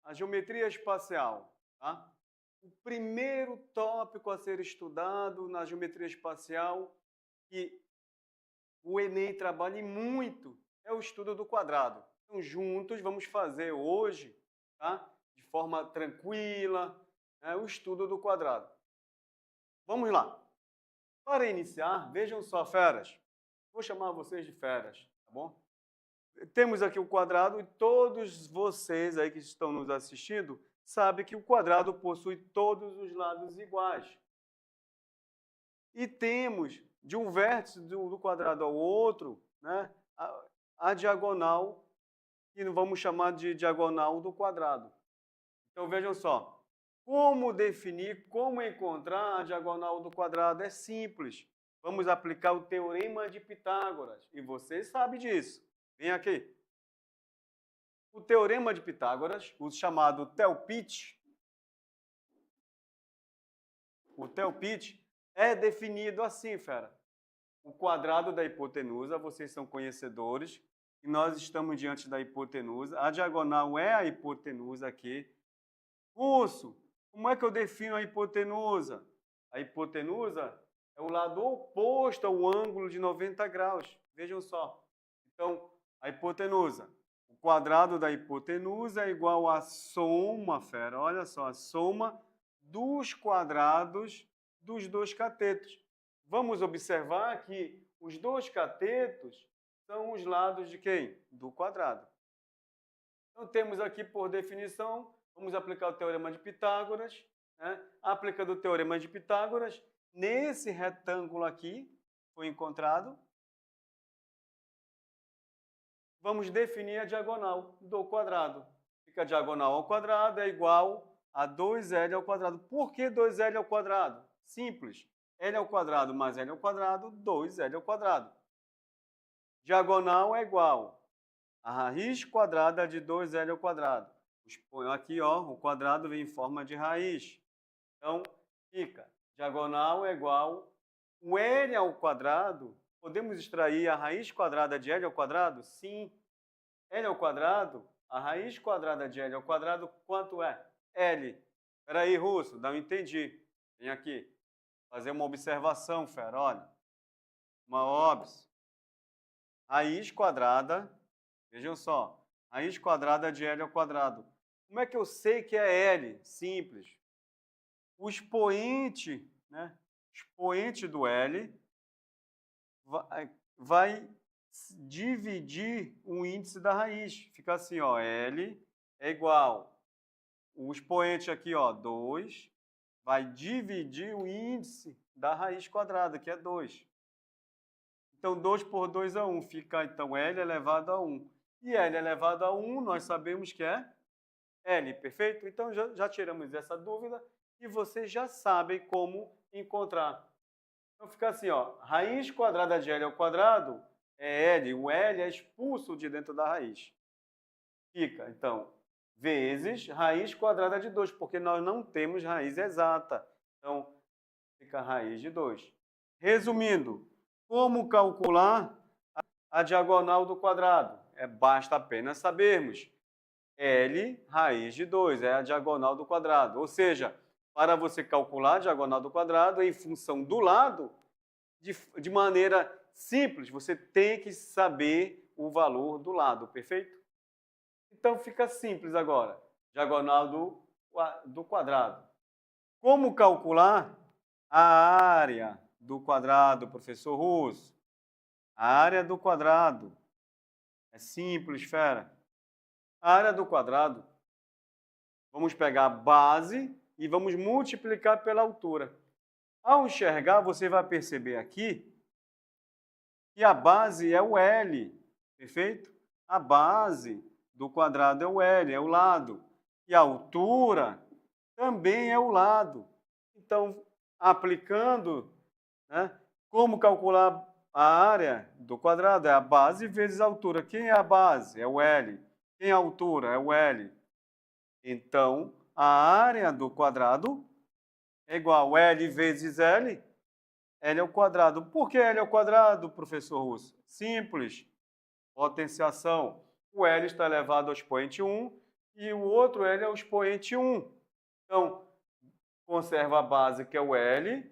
A geometria espacial, tá? O primeiro tópico a ser estudado na geometria espacial, que o Enem trabalha muito, é o estudo do quadrado. Então, juntos, vamos fazer hoje, tá? De forma tranquila, o estudo do quadrado. Vamos lá. Para iniciar, vejam só, feras. Vou chamar vocês de feras, tá bom? Temos aqui o quadrado e todos vocês aí que estão nos assistindo sabem que o quadrado possui todos os lados iguais. E temos, de um vértice do quadrado ao outro, né, a diagonal, que vamos chamar de diagonal do quadrado. Então, vejam só. Como definir, como encontrar a diagonal do quadrado? É simples. Vamos aplicar o teorema de Pitágoras. E vocês sabem disso. Vem aqui. O teorema de Pitágoras, o chamado Thel-Pitt, é definido assim, fera. O quadrado da hipotenusa, vocês são conhecedores, e nós estamos diante da hipotenusa. A diagonal é a hipotenusa aqui. Russo, como é que eu defino a hipotenusa? A hipotenusa é o lado oposto ao ângulo de 90 graus. Vejam só. Então, a hipotenusa. O quadrado da hipotenusa é igual à soma, fera, olha só, a soma dos quadrados dos dois catetos. Vamos observar que os dois catetos são os lados de quem? Do quadrado. Então, temos aqui, por definição, vamos aplicar o teorema de Pitágoras. Aplicando o teorema de Pitágoras, nesse retângulo aqui, foi encontrado, vamos definir a diagonal do quadrado. Fica a diagonal ao quadrado é igual a 2L ao quadrado. Por que 2L ao quadrado? Simples. L ao quadrado mais L ao quadrado, 2L ao quadrado. Diagonal é igual a raiz quadrada de 2L ao quadrado. Aqui, ó, o quadrado vem em forma de raiz. Então, fica diagonal é igual o L ao quadrado. Podemos extrair a raiz quadrada de L ao quadrado? Sim. L ao quadrado, a raiz quadrada de L ao quadrado, quanto é? L. Espera aí, Russo, não entendi. Vem aqui. Fazer uma observação, fera, olha. Uma obs. Raiz quadrada, vejam só, raiz quadrada de L ao quadrado. Como é que eu sei que é L? Simples. O expoente, expoente do L vai dividir o índice da raiz. Fica assim, ó, L é igual, o expoente aqui, ó, 2, vai dividir o índice da raiz quadrada, que é 2. Então, 2 por 2 é 1, fica, então, L elevado a 1. E L elevado a 1, nós sabemos que é L, perfeito? Então, já tiramos essa dúvida e vocês já sabem como encontrar. Então, fica assim, ó, raiz quadrada de L ao quadrado é L, o L é expulso de dentro da raiz. Fica, então, vezes raiz quadrada de 2, porque nós não temos raiz exata. Então, fica raiz de 2. Resumindo, como calcular a diagonal do quadrado? Basta apenas sabermos. L raiz de 2 é a diagonal do quadrado. Ou para você calcular a diagonal do quadrado em função do lado, de maneira simples, você tem que saber o valor do lado, perfeito? Então, fica simples agora. Diagonal do quadrado. Como calcular a área do quadrado, professor Russo? A área do quadrado. É simples, fera. A área do quadrado, vamos pegar a base e vamos multiplicar pela altura. Ao enxergar, você vai perceber aqui que a base é o L, perfeito? A base do quadrado é o L, é o lado. E a altura também é o lado. Então, aplicando, como calcular a área do quadrado? É a base vezes a altura. Quem é a base? É o L. Quem é a altura? É o L. Então, a área do quadrado é igual a L vezes L. L ao quadrado. Por que L ao quadrado, professor Russo? Simples. Potenciação. o L está elevado ao expoente 1 e o outro L ao expoente 1. Então, conserva a base, que é o L,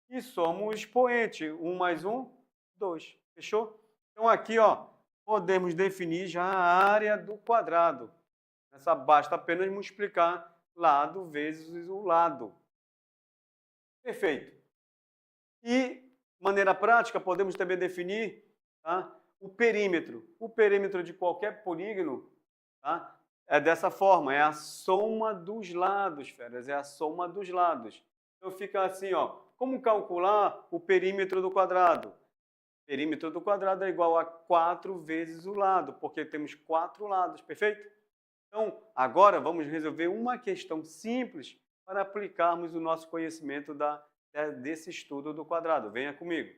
e soma o expoente. 1 mais 1, 2. Fechou? Então, aqui, ó, podemos definir já a área do quadrado. Essa basta apenas multiplicar lado vezes o lado. Perfeito. E, de maneira prática, podemos também definir, tá, o perímetro. O perímetro de qualquer polígono, tá, é dessa forma, é a soma dos lados, feras, é a soma dos lados. Então fica assim, ó, como calcular o perímetro do quadrado? O perímetro do quadrado é igual a 4 vezes o lado, porque temos 4 lados, perfeito? Então, agora vamos resolver uma questão simples para aplicarmos o nosso conhecimento desse estudo do quadrado. Venha comigo.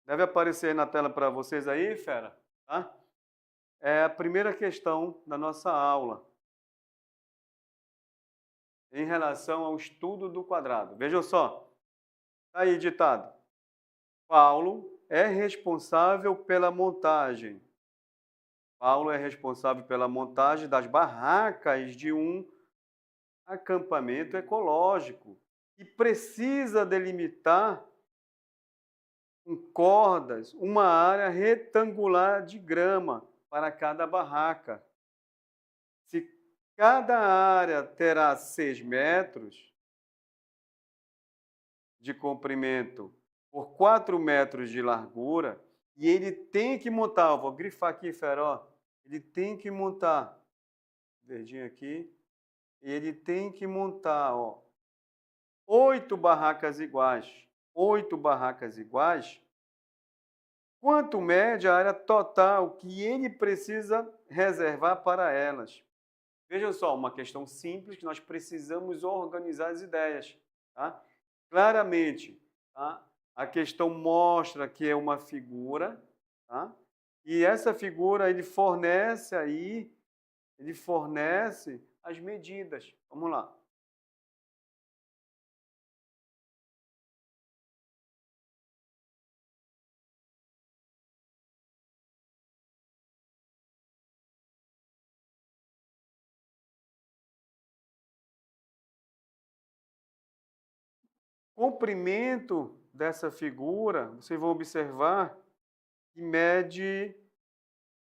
Deve aparecer na tela para vocês aí, fera? Tá? É a primeira questão da nossa aula em relação ao estudo do quadrado. Vejam só, está aí ditado. Paulo é responsável pela montagem. Paulo é responsável pela montagem das barracas de um acampamento ecológico e precisa delimitar com cordas uma área retangular de grama para cada barraca. Se cada área terá 6 metros de comprimento por 4 metros de largura, e ele tem que montar, vou grifar aqui, Feró, ele tem que montar, verdinho aqui, ele tem que montar, ó, 8 barracas iguais. 8 barracas iguais, quanto mede a área total que ele precisa reservar para elas? Vejam só, uma questão simples que nós precisamos organizar as ideias. Tá? Claramente, tá? A questão mostra que é uma figura, tá? E essa figura ele fornece as medidas. Vamos lá. Comprimento dessa figura, vocês vão observar que mede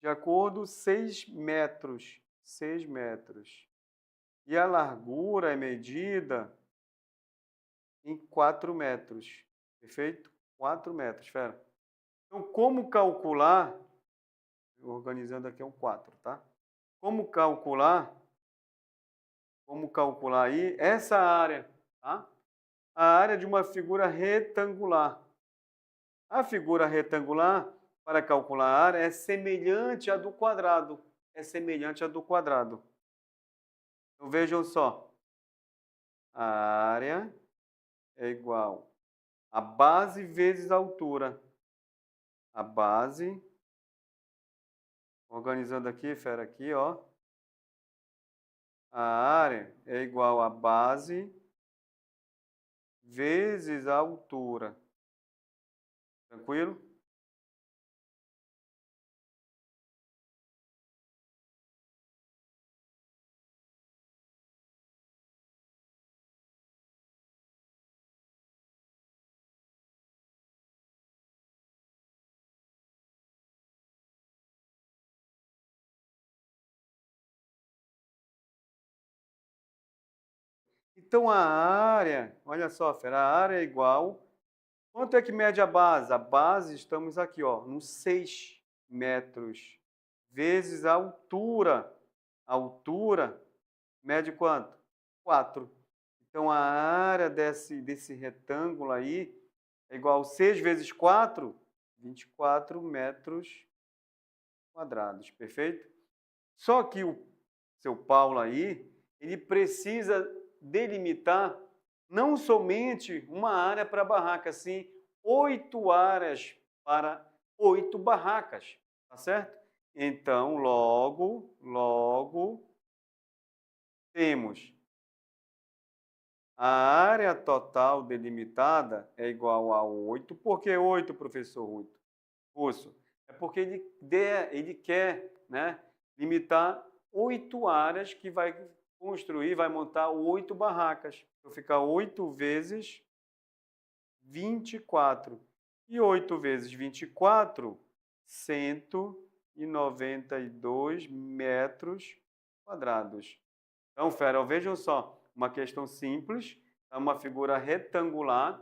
de acordo 6 metros. 6 metros. E a largura é medida em 4 metros. Perfeito? 4 metros, fera. Então, como calcular, organizando aqui é um 4, tá? Como calcular aí essa área, tá? A área de uma figura retangular. A figura retangular, para calcular a área, é semelhante à do quadrado. É semelhante à do quadrado. Então, vejam só. A área é igual a base vezes a altura. A base, organizando aqui, fera, aqui, ó. A área é igual a base vezes a altura. Tranquilo? Então, a área, olha só, fera, a área é igual. Quanto é que mede a base? A base, estamos aqui, ó, nos 6 metros, vezes a altura. A altura mede quanto? 4. Então, a área desse retângulo aí é igual a 6 vezes 4, 24 metros quadrados, perfeito? Só que o seu Paulo aí, ele precisa delimitar não somente uma área para barraca, sim 8 áreas para 8 barracas, tá certo? Então, logo, temos A área total delimitada é igual a 8. Por que 8, professor Russo? É porque ele quer, né, limitar 8 áreas que vai construir, vai montar 8 barracas. Então, fica 8 vezes 24. E 8 vezes 24, 192 metros quadrados. Então, fera, vejam só, uma questão simples, é uma figura retangular.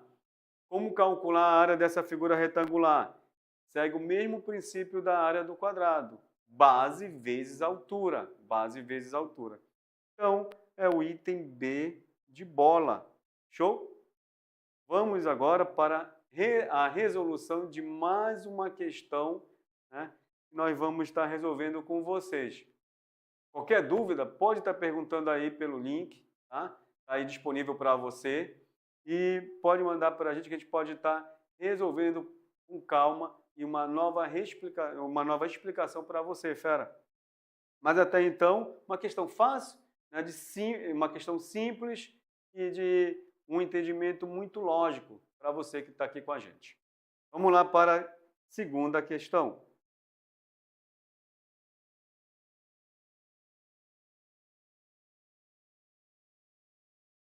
Como calcular a área dessa figura retangular? Segue o mesmo princípio da área do quadrado. Base vezes altura. Base vezes altura. Então, é o item B de bola. Show? Vamos agora para a resolução de mais uma questão, né, que nós vamos estar resolvendo com vocês. Qualquer dúvida, pode estar perguntando aí pelo link, tá? Está aí disponível para você. E pode mandar para a gente que a gente pode estar resolvendo com calma e uma nova explicação para você, fera. Mas até então, uma questão fácil, né, uma questão simples e de um entendimento muito lógico para você que está aqui com a gente. Vamos lá para a segunda questão.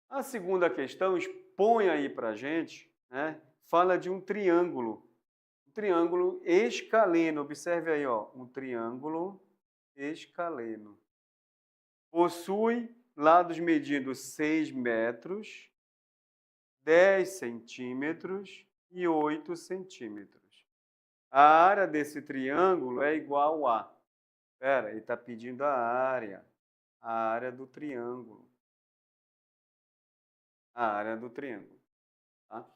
A segunda questão expõe aí para a gente, né, fala de um triângulo escaleno. Observe aí, ó, um triângulo escaleno. Possui lados medindo 6 metros, 10 centímetros e 8 centímetros. A área desse triângulo é igual a... Espera, ele está pedindo a área do triângulo. A área do triângulo. Tá?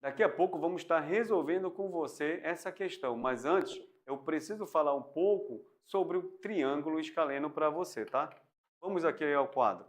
Daqui a pouco vamos estar resolvendo com você essa questão, mas antes eu preciso falar um pouco sobre o triângulo escaleno para você, tá? Vamos aqui ao quadro.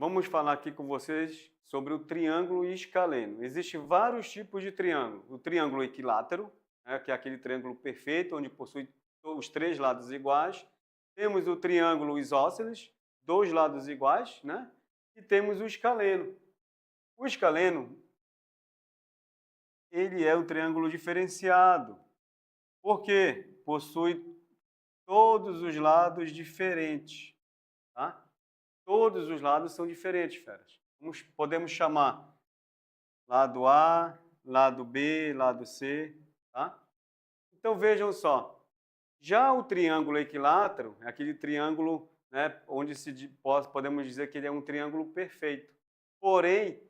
Vamos falar aqui com vocês sobre o triângulo escaleno. Existem vários tipos de triângulo. O triângulo equilátero, né, que é aquele triângulo perfeito, onde possui os 3 lados iguais. Temos o triângulo isósceles, 2 lados iguais, né? E temos o escaleno. O escaleno, ele é um triângulo diferenciado. Por quê? Possui todos os lados diferentes, tá? Todos os lados são diferentes, feras. Podemos chamar lado A, lado B, lado C, tá? Então vejam só, já o triângulo equilátero é aquele triângulo, né, onde podemos dizer que ele é um triângulo perfeito. Porém,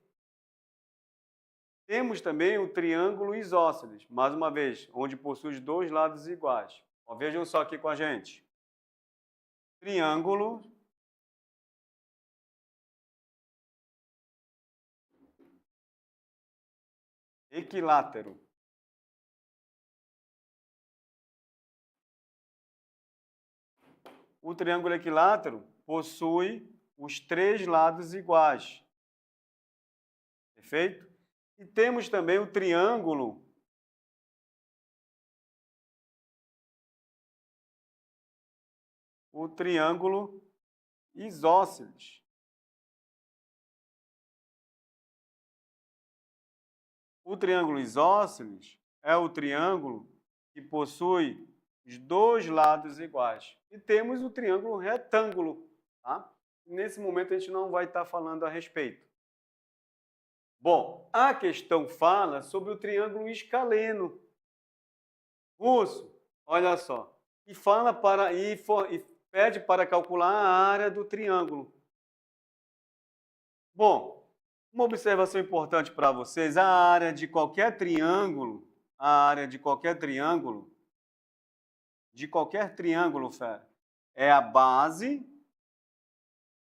temos também o triângulo isósceles, mais uma vez, onde possui os 2 lados iguais. Ó, vejam só aqui com a gente. Triângulo equilátero. O triângulo equilátero possui os 3 lados iguais. Perfeito? E temos também o triângulo isósceles. O triângulo isósceles é o triângulo que possui os 2 lados iguais. E temos o triângulo retângulo, tá? Nesse momento a gente não vai estar falando a respeito. Bom, a questão fala sobre o triângulo escaleno. Russo, olha só. E pede para calcular a área do triângulo. Bom, uma observação importante para vocês, a área de qualquer triângulo a área de qualquer triângulo, fera, é a base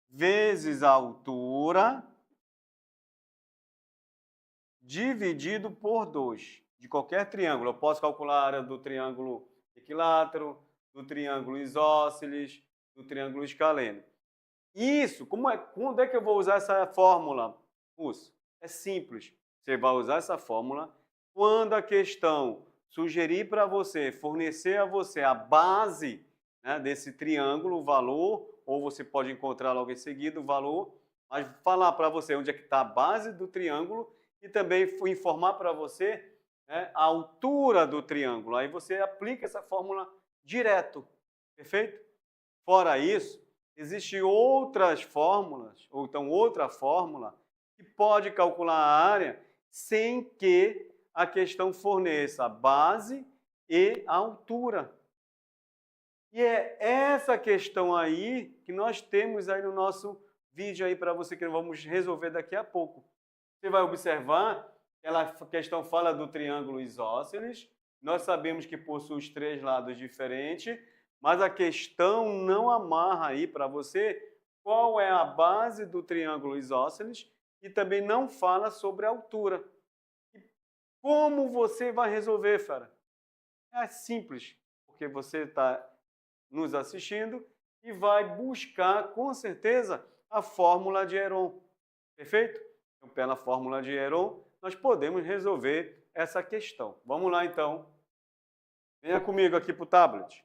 vezes a altura dividido por 2. De qualquer triângulo. Eu posso calcular a área do triângulo equilátero, do triângulo isósceles, do triângulo escaleno. Isso, quando é que eu vou usar essa fórmula, Russo? É simples. Você vai usar essa fórmula quando a questão sugerir para você, fornecer a você a base, né, desse triângulo, o valor, ou você pode encontrar logo em seguida o valor, mas falar para você onde é que está a base do triângulo e também informar para você, né, a altura do triângulo. Aí você aplica essa fórmula direto, perfeito? Fora isso, existem outras fórmulas, ou então outra fórmula, que pode calcular a área sem que a questão forneça a base e a altura. E é essa questão aí que nós temos aí no nosso vídeo aí para você, que vamos resolver daqui a pouco. Você vai observar que a questão fala do triângulo isósceles. Nós sabemos que possui os 3 lados diferentes, mas a questão não amarra aí para você qual é a base do triângulo isósceles e também não fala sobre a altura. E como você vai resolver, fera? É simples, porque você está nos assistindo e vai buscar, com certeza, a fórmula de Heron. Perfeito? Então, pela fórmula de Heron, nós podemos resolver essa questão. Vamos lá, então. Venha comigo aqui para o tablet.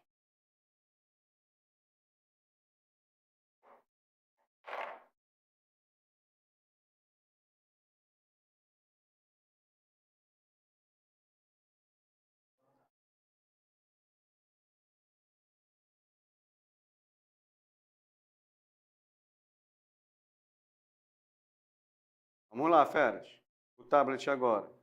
Vamos lá, feras. O tablet agora.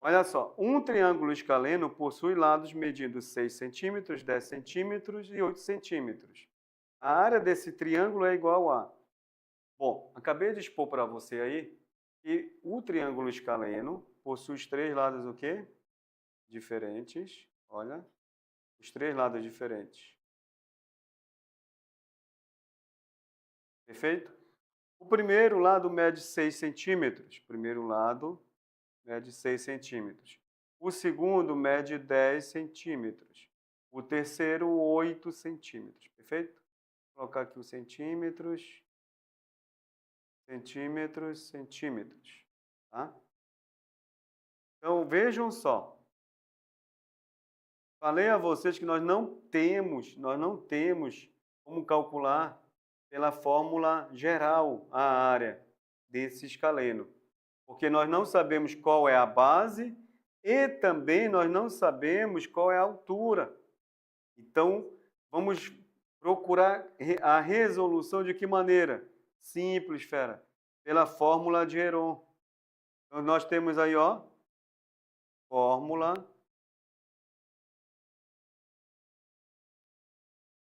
Olha só, um triângulo escaleno possui lados medindo 6 centímetros, 10 centímetros e 8 centímetros. A área desse triângulo é igual a... Bom, acabei de expor para você aí que o triângulo escaleno possui os 3 lados o quê? Diferentes. Olha, os 3 lados diferentes. Perfeito? O primeiro lado mede 6 centímetros. Primeiro lado mede 6 centímetros. O segundo mede 10 centímetros. O terceiro, 8 centímetros. Perfeito? Vou colocar aqui os centímetros, centímetros, centímetros. Tá? Então, vejam só. Falei a vocês que nós não temos como calcular pela fórmula geral a área desse escaleno. Porque nós não sabemos qual é a base e também nós não sabemos qual é a altura. Então, vamos procurar a resolução de que maneira? Simples, fera. Pela fórmula de Heron. Então, nós temos aí, ó, fórmula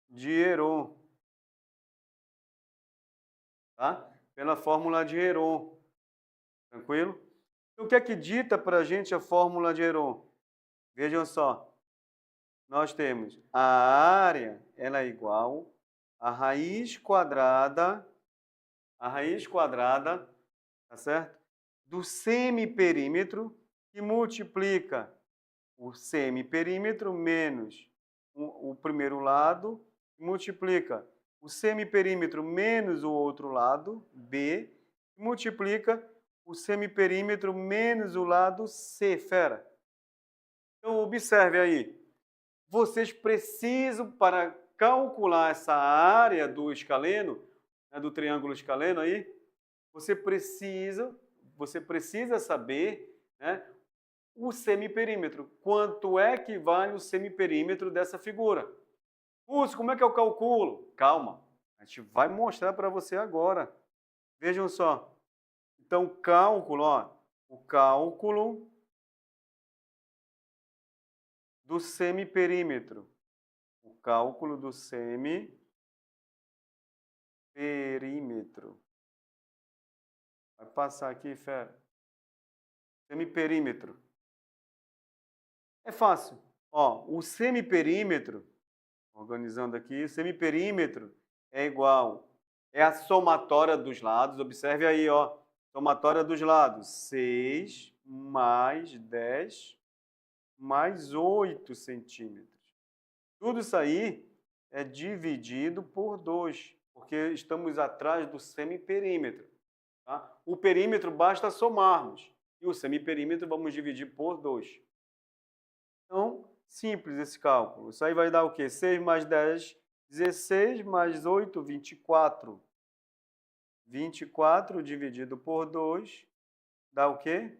de Heron. Tá? Pela fórmula de Heron. Tranquilo? Então, o que é que dita para a gente a fórmula de Heron? Vejam só. Nós temos a área, ela é igual a raiz quadrada, tá certo? Do semiperímetro, que multiplica o semiperímetro menos o primeiro lado, multiplica o semiperímetro menos o outro lado, B, multiplica o semiperímetro menos o lado C, fera. Então, observe aí. Vocês precisam, para calcular essa área do escaleno, né, do triângulo escaleno aí, você precisa saber, né, o semiperímetro. Quanto é que vale o semiperímetro dessa figura? Lúcio, como é que eu calculo? Calma, a gente vai mostrar para você agora. Vejam só. Então, cálculo, ó, o cálculo do semiperímetro. O cálculo do semiperímetro. Vai passar aqui, fera. Semiperímetro. É fácil. Ó, o semiperímetro, organizando aqui, semiperímetro é igual, é a somatória dos lados, observe aí, ó, somatória dos lados, 6 mais 10 mais 8 centímetros. Tudo isso aí é dividido por 2, porque estamos atrás do semiperímetro. Tá? O perímetro basta somarmos, e o semiperímetro vamos dividir por 2. Então, simples esse cálculo. Isso aí vai dar o quê? 6 mais 10, 16, mais 8, 24. 24 dividido por 2 dá o quê?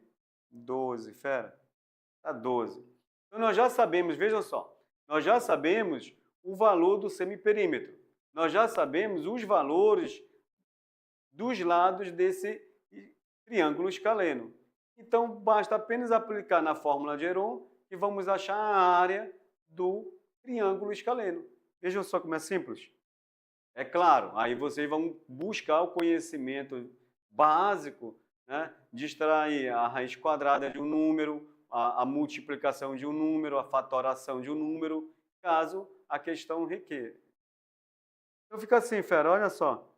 12, fera. Dá 12. Então, nós já sabemos, veja só, nós já sabemos o valor do semiperímetro. Nós já sabemos os valores dos lados desse triângulo escaleno. Então, basta apenas aplicar na fórmula de Heron e vamos achar a área do triângulo escaleno. Vejam só como é simples. É claro, aí vocês vão buscar o conhecimento básico, né, de extrair a raiz quadrada de um número, a multiplicação de um número, a fatoração de um número, caso a questão requeira. Então fica assim, fera, olha só.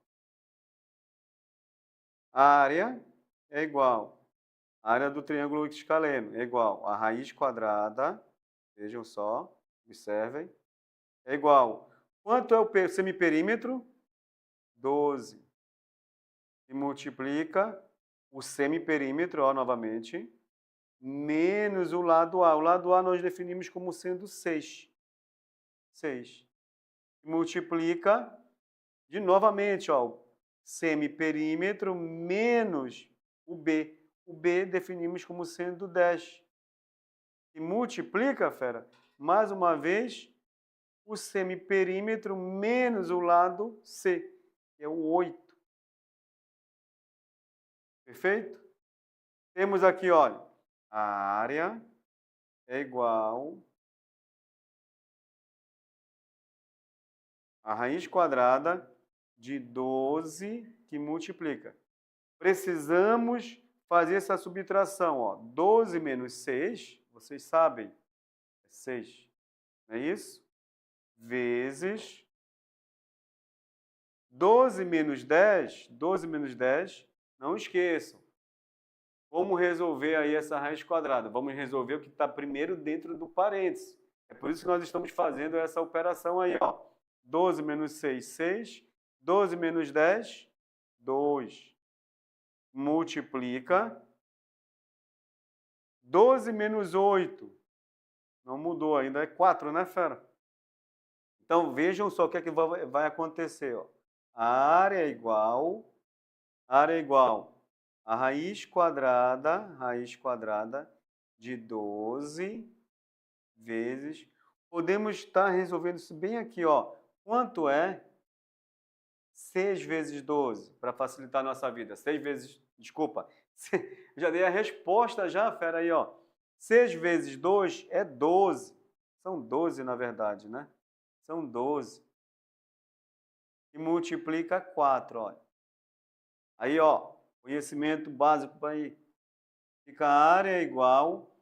A área é igual, a área do triângulo escaleno é igual a raiz quadrada, vejam só, observem, é igual. Quanto é o semiperímetro? 12. E multiplica o semiperímetro, ó, novamente, menos o lado A. O lado A nós definimos como sendo 6. 6. E multiplica, de novamente, ó, semiperímetro menos o B. O B definimos como sendo 10. E multiplica, fera, mais uma vez, o semiperímetro menos o lado C, que é o 8. Perfeito? Temos aqui, olha, a área é igual a raiz quadrada de 12 que multiplica. Precisamos fazer essa subtração, ó. 12 menos 6, vocês sabem, é 6, não é isso? Vezes 12 menos 10, 12 menos 10, não esqueçam. Como resolver aí essa raiz quadrada? Vamos resolver o que está primeiro dentro do parênteses. É por isso que nós estamos fazendo essa operação aí, ó. 12 menos 6, 6. 12 menos 10, 2. Multiplica. 12 menos 8. Não mudou ainda, é 4, né, fera? Então, vejam só o que é que vai acontecer, ó. A área é igual a raiz quadrada de 12 vezes. Podemos estar resolvendo isso bem aqui, ó. Quanto é 6 vezes 12, para facilitar a nossa vida? 6 vezes, desculpa, já dei a resposta já, fera aí, ó. 6 vezes 2 é 12. São 12, na verdade, né? São 12. E multiplica 4, olha. Aí, ó, conhecimento básico para aí. Fica a área igual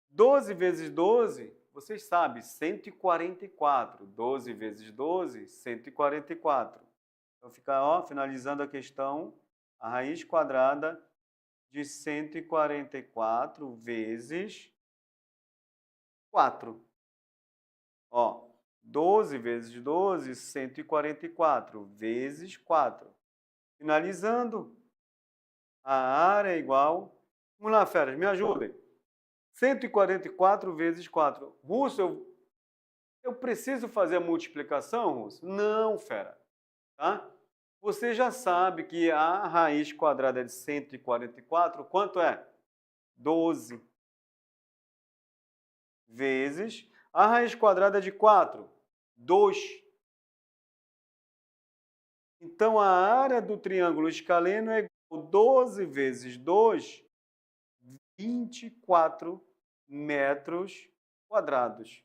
12 vezes 12, vocês sabem, 144. 12 vezes 12, 144. Então fica, ó, finalizando a questão, a raiz quadrada de 144 vezes 4. Ó, 12 vezes 12, 144 vezes 4. Finalizando, a área é igual... Vamos lá, feras, me ajudem. 144 vezes 4. Russo, eu preciso fazer a multiplicação, Russo? Não, fera. Tá? Você já sabe que a raiz quadrada de 144, quanto é? 12. Vezes a raiz quadrada de 4, 2. Então, a área do triângulo escaleno é igual a 12 vezes 2, 24 metros quadrados.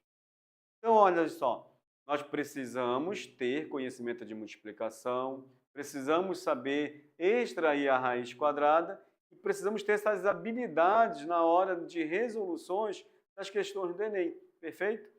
Então, olha só, nós precisamos ter conhecimento de multiplicação, precisamos saber extrair a raiz quadrada e precisamos ter essas habilidades na hora de resoluções das questões do Enem, perfeito?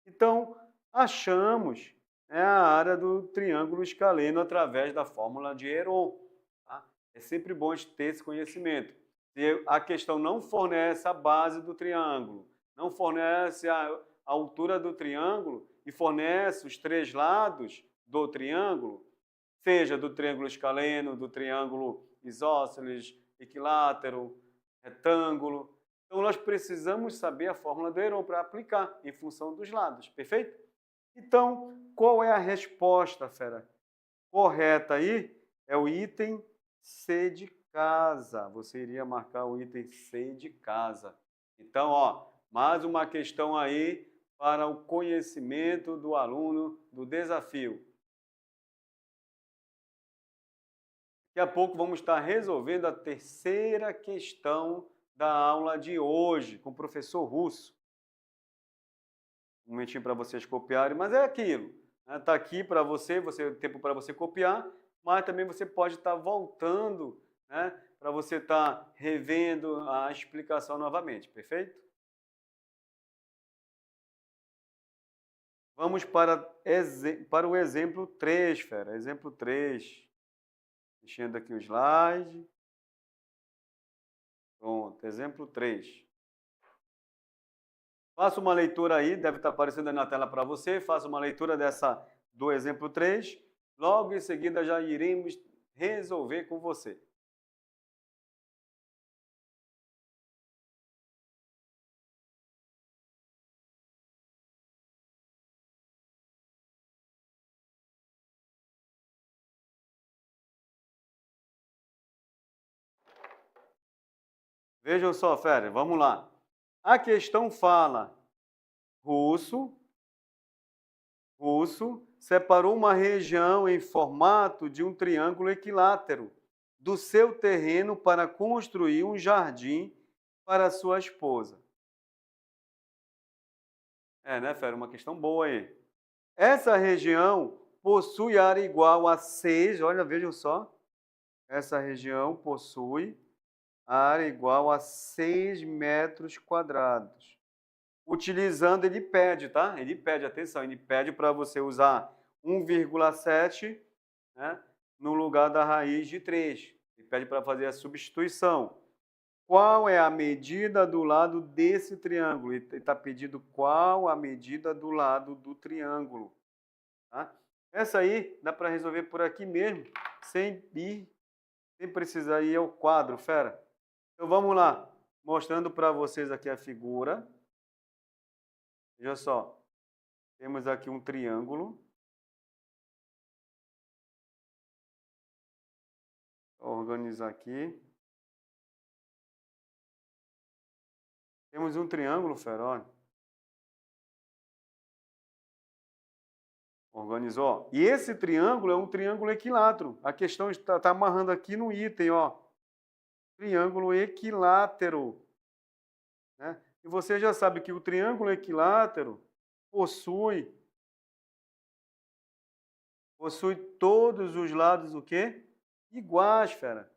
Então, achamos, né, a área do triângulo escaleno através da fórmula de Heron. Tá? É sempre bom a gente ter esse conhecimento. Se a questão não fornece a base do triângulo, não fornece a altura do triângulo e fornece os três lados do triângulo, seja do triângulo escaleno, do triângulo isósceles, equilátero, retângulo. Então, nós precisamos saber a fórmula do Heron para aplicar em função dos lados, perfeito? Então, qual é a resposta, fera? Correta aí é o item C de casa. Você iria marcar o item C de casa. Então, ó, mais uma questão aí para o conhecimento do aluno do desafio. Daqui a pouco vamos estar resolvendo a terceira questão da aula de hoje com o professor Russo. Um momentinho para vocês copiarem, mas é aquilo. Está aqui para você tempo para você copiar, mas também você pode estar voltando, né, para você estar revendo a explicação novamente, perfeito? Vamos para o exemplo 3, fera. Exemplo 3. Mexendo aqui o slide. Pronto, exemplo 3. Faça uma leitura aí, deve estar aparecendo na tela para você. Faça uma leitura do exemplo 3. Logo em seguida já iremos resolver com você. Vejam só, fera, vamos lá. A questão fala: Russo separou uma região em formato de um triângulo equilátero do seu terreno para construir um jardim para sua esposa. Né, fera? Uma questão boa aí. Essa região possui área igual a 6, olha, vejam só. Essa região possui área igual a 6 metros quadrados. Utilizando, ele pede, tá? Ele pede, atenção, ele pede para você usar 1,7, né, no lugar da raiz de 3. Ele pede para fazer a substituição. Qual é a medida do lado desse triângulo? Ele está pedindo qual a medida do lado do triângulo. Tá? Essa aí dá para resolver por aqui mesmo, sem precisar ir ao quadro, fera. Então vamos lá, mostrando para vocês aqui a figura. Veja só, temos aqui um triângulo. Vou organizar aqui. Temos um triângulo, fera, olha. Organizou. E esse triângulo é um triângulo equilátero. A questão está amarrando aqui no item, ó. Triângulo equilátero. Né? E você já sabe que o triângulo equilátero possui todos os lados o quê? Iguais, fera.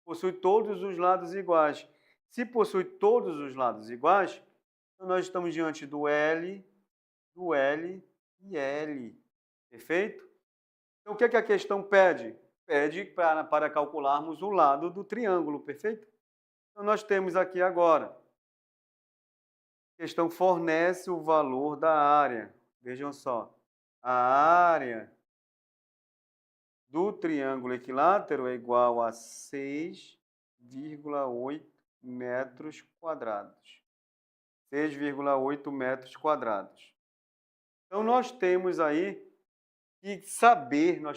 Possui todos os lados iguais. Se possui todos os lados iguais, então nós estamos diante do L e L. Perfeito? Então, o que a questão pede? Pede para calcularmos o lado do triângulo, perfeito? Então, nós temos aqui agora. A questão fornece o valor da área. Vejam só. A área do triângulo equilátero é igual a 6,8 metros quadrados. 6,8 metros quadrados. Então, nós temos aí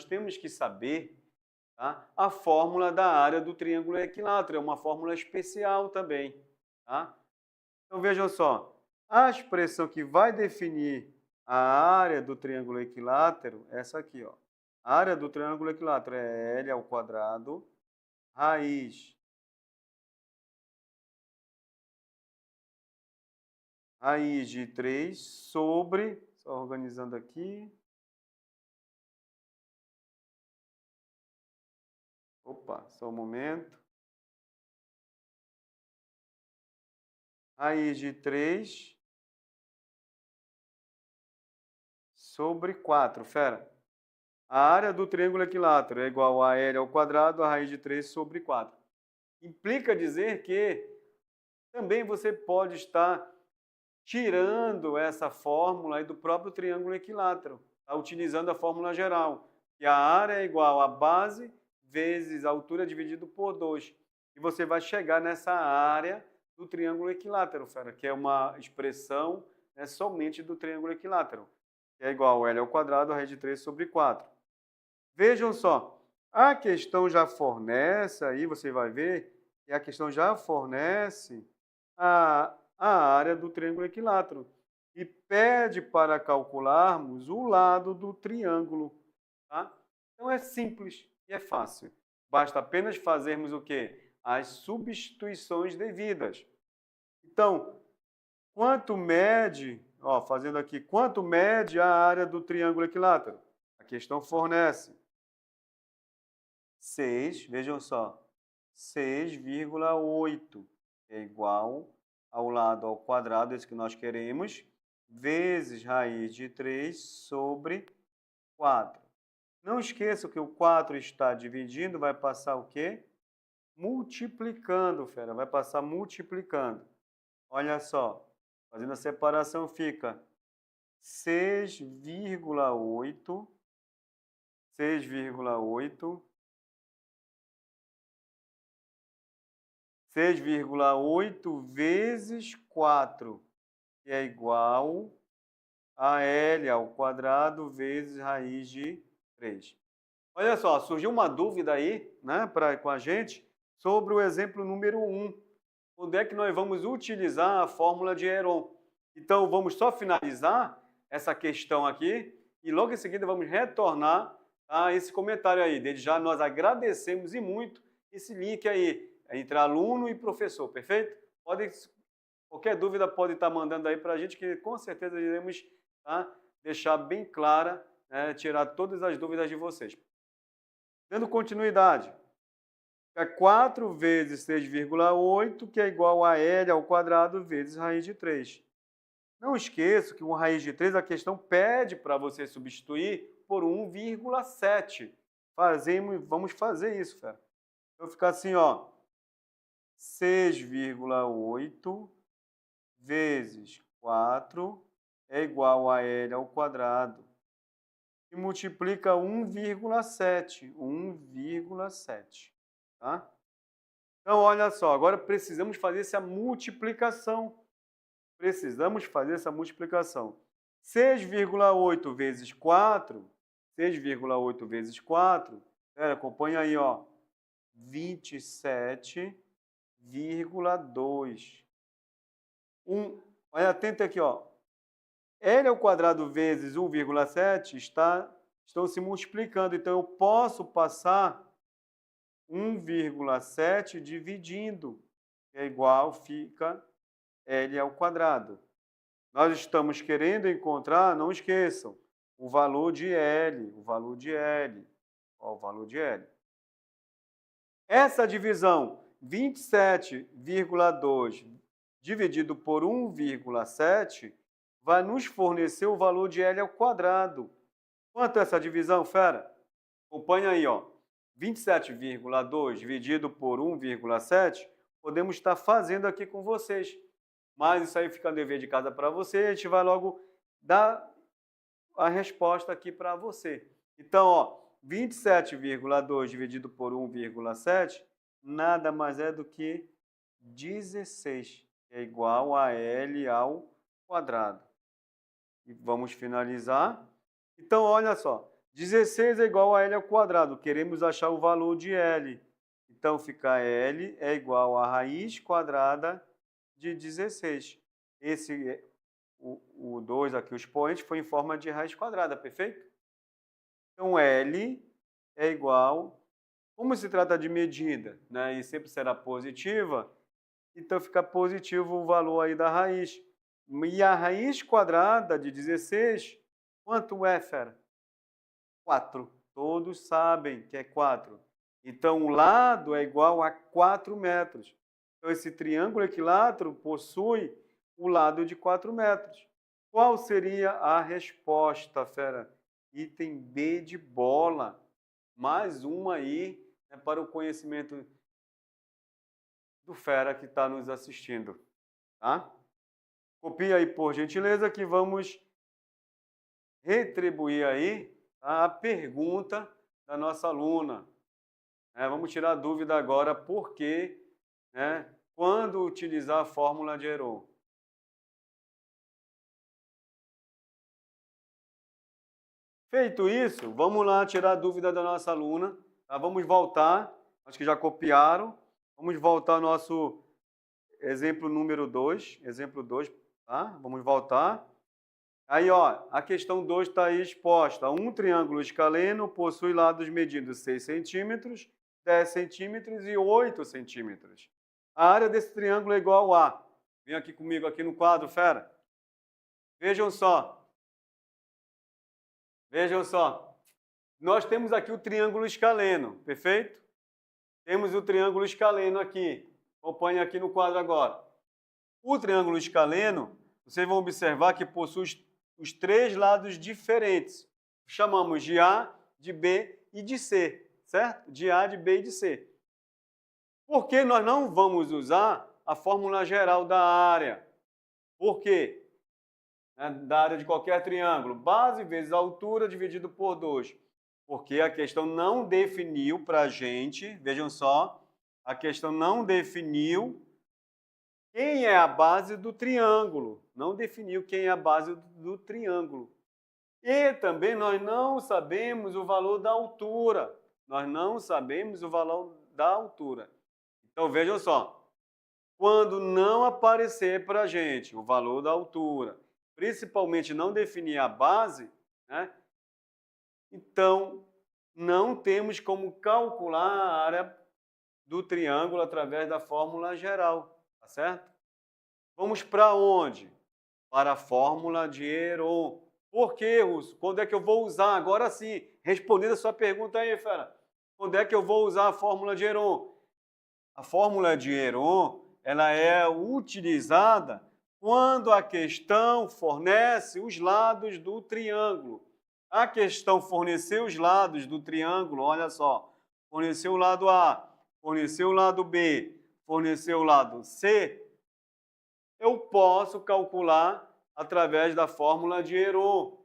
temos que saber, tá, a fórmula da área do triângulo equilátero. É uma fórmula especial também. Tá? Então, vejam só. A expressão que vai definir a área do triângulo equilátero é essa aqui, ó. A área do triângulo equilátero é L ao quadrado, raiz de 3 sobre, só organizando aqui. Opa, só um momento. Raiz de 3 sobre 4, fera. A área do triângulo equilátero é igual a L ao quadrado, a raiz de 3 sobre 4. Implica dizer que também você pode estar tirando essa fórmula aí do próprio triângulo equilátero, tá? Utilizando a fórmula geral, que a área é igual a base vezes a altura dividido por 2. E você vai chegar nessa área do triângulo equilátero, fera, que é uma expressão, né, somente do triângulo equilátero, que é igual a L ao quadrado, a raiz de 3 sobre 4. Vejam só, a questão já fornece, aí você vai ver, que a questão já fornece a área do triângulo equilátero e pede para calcularmos o lado do triângulo. Tá? Então é simples e é fácil. Basta apenas fazermos o quê? As substituições devidas. Então, quanto mede, ó, fazendo aqui, quanto mede a área do triângulo equilátero? A questão fornece 6, vejam só, 6,8 é igual ao lado ao quadrado, esse que nós queremos, vezes raiz de 3 sobre 4. Não esqueça que o 4 está dividindo, vai passar o quê? Multiplicando, fera, vai passar multiplicando. Olha só, fazendo a separação fica 6,8 vezes 4, que é igual a L ao quadrado vezes raiz de 3. Olha só, surgiu uma dúvida aí, né, com a gente sobre o exemplo número 1. Onde é que nós vamos utilizar a fórmula de Heron? Então, vamos só finalizar essa questão aqui e logo em seguida vamos retornar a esse comentário aí. Desde já nós agradecemos e muito esse link aí entre aluno e professor, perfeito? Qualquer dúvida pode estar mandando aí para a gente que com certeza iremos, tá, deixar bem clara, né, tirar todas as dúvidas de vocês. Dando continuidade, é 4 vezes 6,8, que é igual a L ao quadrado vezes raiz de 3. Não esqueça que com raiz de 3 a questão pede para você substituir por 1,7. Vamos fazer isso, fera. Então fica assim, ó, 6,8 vezes 4 é igual a L ao quadrado. E multiplica 1,7. 1,7. Tá? Então, olha só, agora precisamos fazer essa multiplicação. 6,8 vezes 4, 6,8 vezes 4, acompanha aí, ó, 27,2. Olha, atenta aqui, ó. L ao quadrado vezes 1,7 estão se multiplicando, então eu posso passar 1,7 dividindo, que é igual, fica L ao quadrado. Nós estamos querendo encontrar, não esqueçam, o valor de L, Ó, o valor de L. Essa divisão, 27,2 dividido por 1,7, vai nos fornecer o valor de L ao quadrado. Quanto é essa divisão, fera? Acompanha aí, ó. 27,2 dividido por 1,7, podemos estar fazendo aqui com vocês. Mas isso aí fica dever de casa para você, a gente vai logo dar a resposta aqui para você. Então, ó, 27,2 dividido por 1,7 nada mais é do que 16, que é igual a L ao quadrado. E vamos finalizar. Então, olha só, 16 é igual a L ao quadrado. Queremos achar o valor de L. Então, fica L é igual a raiz quadrada de 16. O 2 aqui, o expoente, foi em forma de raiz quadrada, perfeito? Então, L é igual, como se trata de medida, né, e sempre será positiva, então fica positivo o valor aí da raiz. E a raiz quadrada de 16, quanto é, fera? 4. Todos sabem que é 4. Então, o lado é igual a 4 metros. Então, esse triângulo equilátero possui o lado de 4 metros. Qual seria a resposta, fera? Item B de bola. Mais uma aí, né, para o conhecimento do fera que está nos assistindo. Tá? Copia aí, por gentileza, que vamos retribuir aí a pergunta da nossa aluna. Vamos tirar a dúvida agora, por que, né, quando utilizar a fórmula de Heron. Feito isso, vamos lá tirar a dúvida da nossa aluna. Tá? Vamos voltar, acho que já copiaram. Vamos voltar ao nosso exemplo número 2. Exemplo 2, tá? Vamos voltar. Aí, ó, a questão 2 está aí exposta. Um triângulo escaleno possui lados medidos 6 centímetros, 10 centímetros e 8 centímetros. A área desse triângulo é igual a... Vem aqui comigo, aqui no quadro, fera. Vejam só. Vejam só. Nós temos aqui o triângulo escaleno, perfeito? Temos o triângulo escaleno aqui. Acompanhe aqui no quadro agora. O triângulo escaleno, vocês vão observar que possui os 3 lados diferentes. Chamamos de A, de B e de C, certo? De A, de B e de C. Por que nós não vamos usar a fórmula geral da área? Por quê? Da área de qualquer triângulo. Base vezes altura dividido por 2. Porque a questão não definiu para a gente, vejam só, a questão não definiu quem é a base do triângulo. Não definiu quem é a base do triângulo. E também nós não sabemos o valor da altura. Nós não sabemos o valor da altura. Então, vejam só. Quando não aparecer para a gente o valor da altura, principalmente não definir a base, né? Então, não temos como calcular a área do triângulo através da fórmula geral, tá certo? Vamos para onde? Para a fórmula de Heron. Por quê, Russo? Quando é que eu vou usar? Agora sim, respondendo a sua pergunta aí, fera. Quando é que eu vou usar a fórmula de Heron? A fórmula de Heron, ela é utilizada quando a questão fornece os lados do triângulo. A questão forneceu os lados do triângulo, olha só, forneceu o lado A, forneceu o lado B, forneceu o lado C, eu posso calcular através da fórmula de Heron.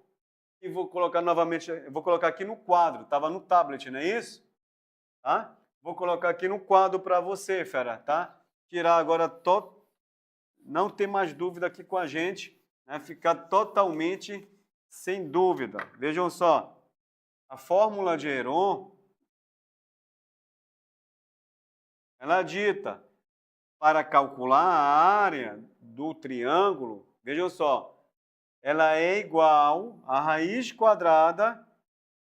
E vou colocar novamente, vou colocar aqui no quadro, estava no tablet, não é isso? Tá? Vou colocar aqui no quadro para você, fera, tá? Tirar agora, não ter mais dúvida aqui com a gente, né? Ficar totalmente sem dúvida. Vejam só, a fórmula de Heron, ela dita, para calcular a área do triângulo, vejam só, ela é igual à raiz quadrada,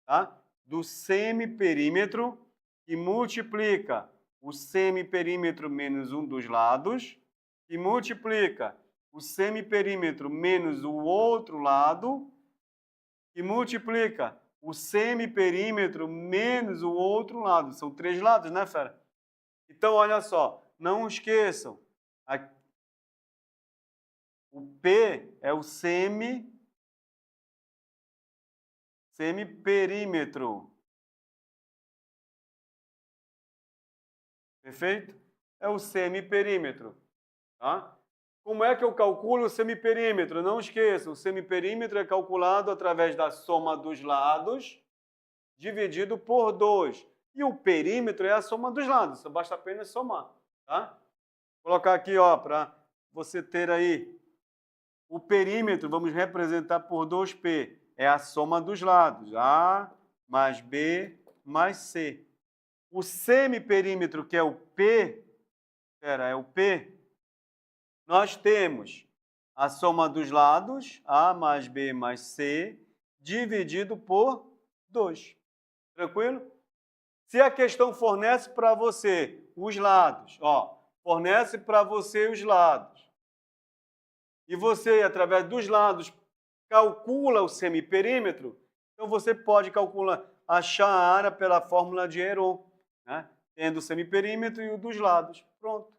tá, do semiperímetro, que multiplica o semiperímetro menos um dos lados, e multiplica o semiperímetro menos o outro lado, e multiplica o semiperímetro menos o outro lado. São 3 lados, né, fera? Então, olha só, não esqueçam, o P é o semiperímetro. Perfeito? É o semiperímetro. Tá? Como é que eu calculo o semiperímetro? Não esqueçam, o semiperímetro é calculado através da soma dos lados dividido por 2. E o perímetro é a soma dos lados, só basta apenas somar. Tá? Vou colocar aqui para você ter aí. O perímetro, vamos representar por 2P, é a soma dos lados, A mais B mais C. O semiperímetro, que é o P, é o P, nós temos a soma dos lados, A mais B mais C, dividido por 2. Tranquilo? Se a questão fornece para você os lados, ó, fornece para você os lados, e você, através dos lados, calcula o semiperímetro, então você pode calcular, achar a área pela fórmula de Heron, né? Tendo o semiperímetro e o dos lados. Pronto.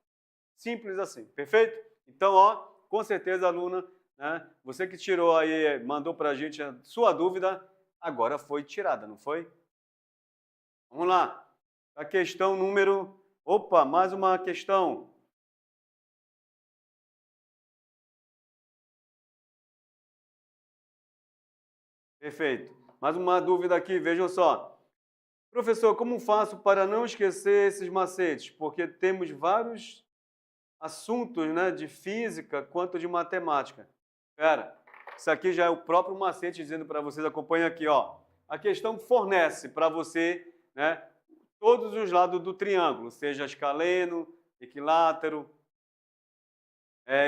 Simples assim, perfeito? Então, ó, com certeza a aluna, né? Você que tirou aí, mandou para a gente a sua dúvida, agora foi tirada, não foi? Vamos lá. A questão número... Opa, mais uma questão. Perfeito. Mais uma dúvida aqui, vejam só. Professor, como faço para não esquecer esses macetes? Porque temos vários assuntos, né, de física quanto de matemática. Espera, isso aqui já é o próprio macete dizendo para vocês, acompanha aqui, ó. A questão fornece para você, né, todos os lados do triângulo, seja escaleno, equilátero,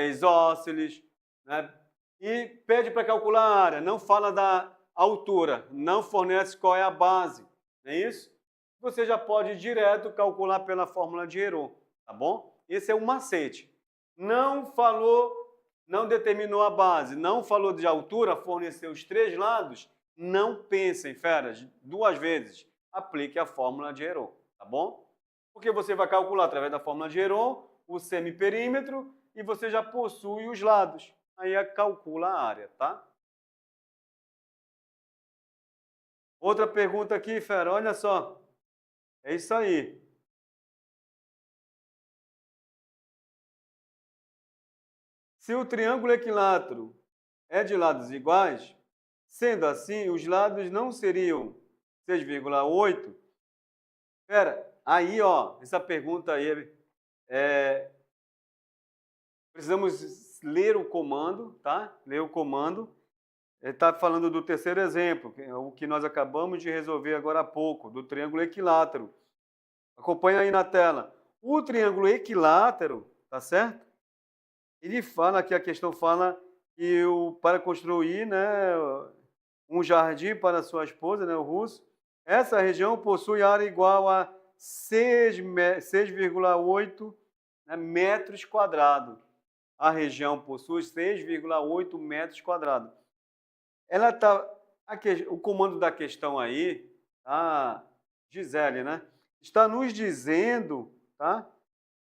isósceles, né? E pede para calcular a área, não fala da altura, não fornece qual é a base, não é isso? Você já pode direto calcular pela fórmula de Héroult, tá bom? Esse é o macete. Não falou, não determinou a base, não falou de altura, forneceu os 3 lados, não pensem, feras, 2 vezes. Aplique a fórmula de Héroult, tá bom? Porque você vai calcular através da fórmula de Héroult o semiperímetro e você já possui os lados. Aí calcula a área, tá? Outra pergunta aqui, fera, olha só. É isso aí. Se o triângulo equilátero é de lados iguais, sendo assim, os lados não seriam 6,8? Pera, aí, ó, essa pergunta aí, precisamos ler o comando, tá? Ler o comando. Ele está falando do terceiro exemplo, o que nós acabamos de resolver agora há pouco, do triângulo equilátero. Acompanha aí na tela. O triângulo equilátero, tá certo? Ele fala que a questão fala que para construir, né, um jardim para sua esposa, né, o russo, essa região possui área igual a 6,8, né, metros quadrados. A região possui 6,8 metros quadrados. Ela tá, o comando da questão aí, a Gisele, né, está nos dizendo, tá,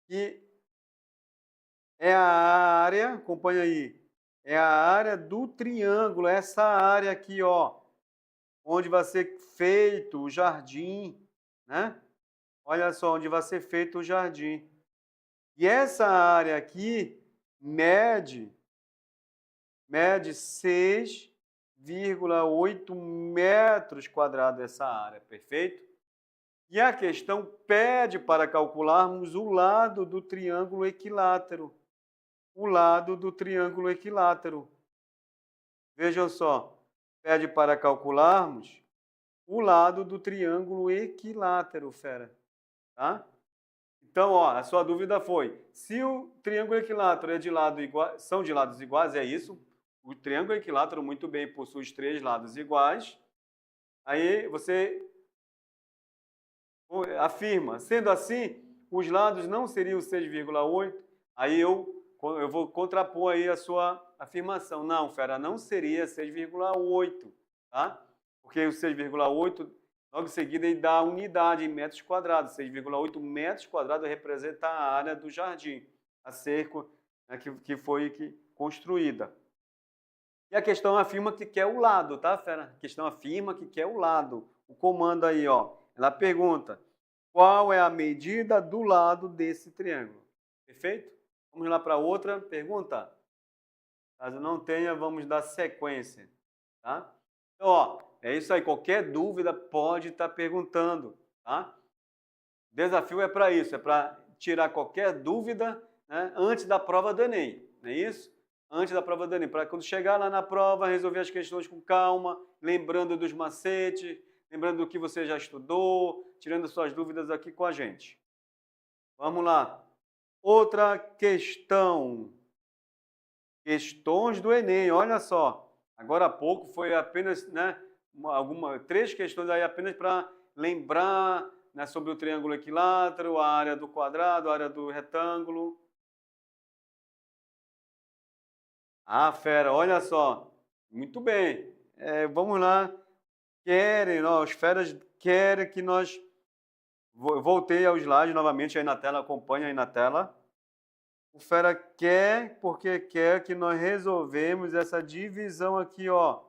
que é a área, acompanha aí, é a área do triângulo, essa área aqui, ó, onde vai ser feito o jardim, né? Olha só, onde vai ser feito o jardim. E essa área aqui mede 6,8 metros quadrados essa área, perfeito? E a questão pede para calcularmos o lado do triângulo equilátero. O lado do triângulo equilátero. Vejam só, pede para calcularmos o lado do triângulo equilátero, fera. Tá? Então, ó, a sua dúvida foi, se o triângulo equilátero é de lado igual, são de lados iguais, é isso? O triângulo equilátero muito bem possui os 3 lados iguais. Aí você afirma, sendo assim, os lados não seriam 6,8. Aí eu vou contrapor aí a sua afirmação. Não, fera, não seria 6,8, tá? Porque o 6,8, logo em seguida, ele dá a unidade em metros quadrados. 6,8 metros quadrados representa a área do jardim, a cerca, né, que foi construída. E a questão afirma que quer o lado, tá, fera? A questão afirma que quer o lado. O comando aí, ó, ela pergunta, qual é a medida do lado desse triângulo? Perfeito? Vamos lá para outra pergunta. Caso não tenha, vamos dar sequência, tá? Então, ó, é isso aí. Qualquer dúvida pode estar perguntando, tá? O desafio é para isso, é para tirar qualquer dúvida, né, antes da prova do Enem, não é isso? Antes da prova do Enem, para quando chegar lá na prova, resolver as questões com calma, lembrando dos macetes, lembrando do que você já estudou, tirando suas dúvidas aqui com a gente. Vamos lá. Outra questão. Questões do Enem, olha só. Agora há pouco foi apenas, né, 3 questões aí apenas para lembrar, né, sobre o triângulo equilátero, a área do quadrado, a área do retângulo. Ah, fera, olha só. Muito bem. Vamos lá. Querem, ó, os feras querem que nós... Voltei ao slide novamente aí na tela, acompanha aí na tela. O Fera quer, porque quer que nós resolvemos essa divisão aqui, ó.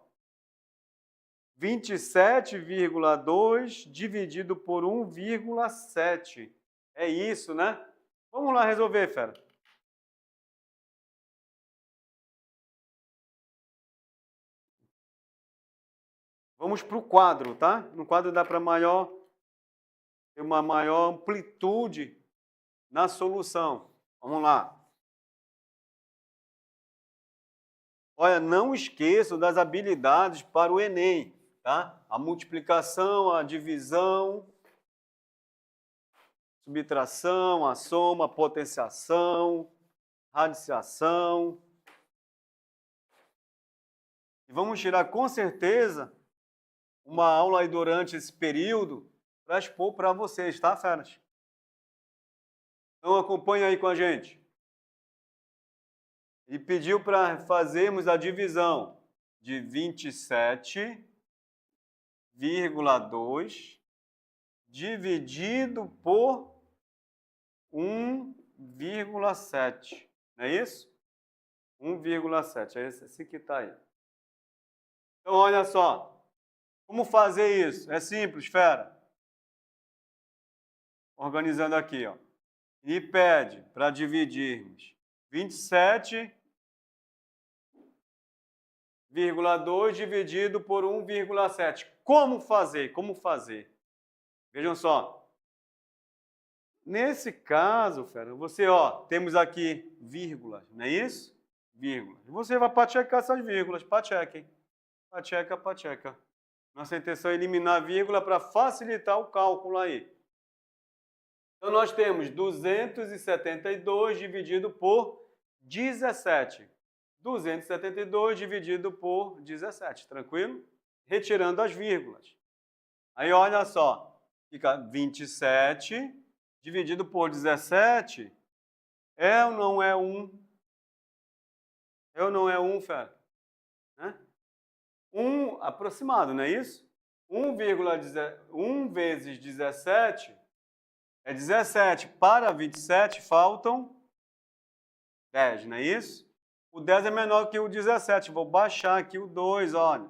27,2 dividido por 1,7. É isso, né? Vamos lá resolver, Fera. Vamos para o quadro, tá? No quadro dá para ter uma maior amplitude na solução. Vamos lá. Olha, não esqueçam das habilidades para o Enem, tá? A multiplicação, a divisão, subtração, a soma, a potenciação, radiciação. E vamos tirar com certeza uma aula aí durante esse período para expor para vocês, tá, feras? Então acompanhe aí com a gente. Ele pediu para fazermos a divisão de 27,2 dividido por 1,7. Não é isso? 1,7. É esse que está aí. Então, olha só. Como fazer isso? É simples, fera. Organizando aqui, ó. E pede para dividirmos 27,2 dividido por 1,7. Como fazer? Como fazer? Vejam só. Nesse caso, fera, você, ó, temos aqui vírgulas, não é isso? Vírgulas. Você vai pachecar essas vírgulas, pachequem. Pacheca, pacheca. Nossa intenção é eliminar a vírgula para facilitar o cálculo aí. Então, nós temos 272 dividido por 17. 272 dividido por 17, tranquilo? Retirando as vírgulas. Aí, olha só, fica 27 dividido por 17. É ou não é 1? É ou não é 1, fera? 1 aproximado, não é isso? 1 vezes 17 é 17. Para 27 faltam 10, não é isso? O 10 é menor que o 17. Vou baixar aqui o 2, olha.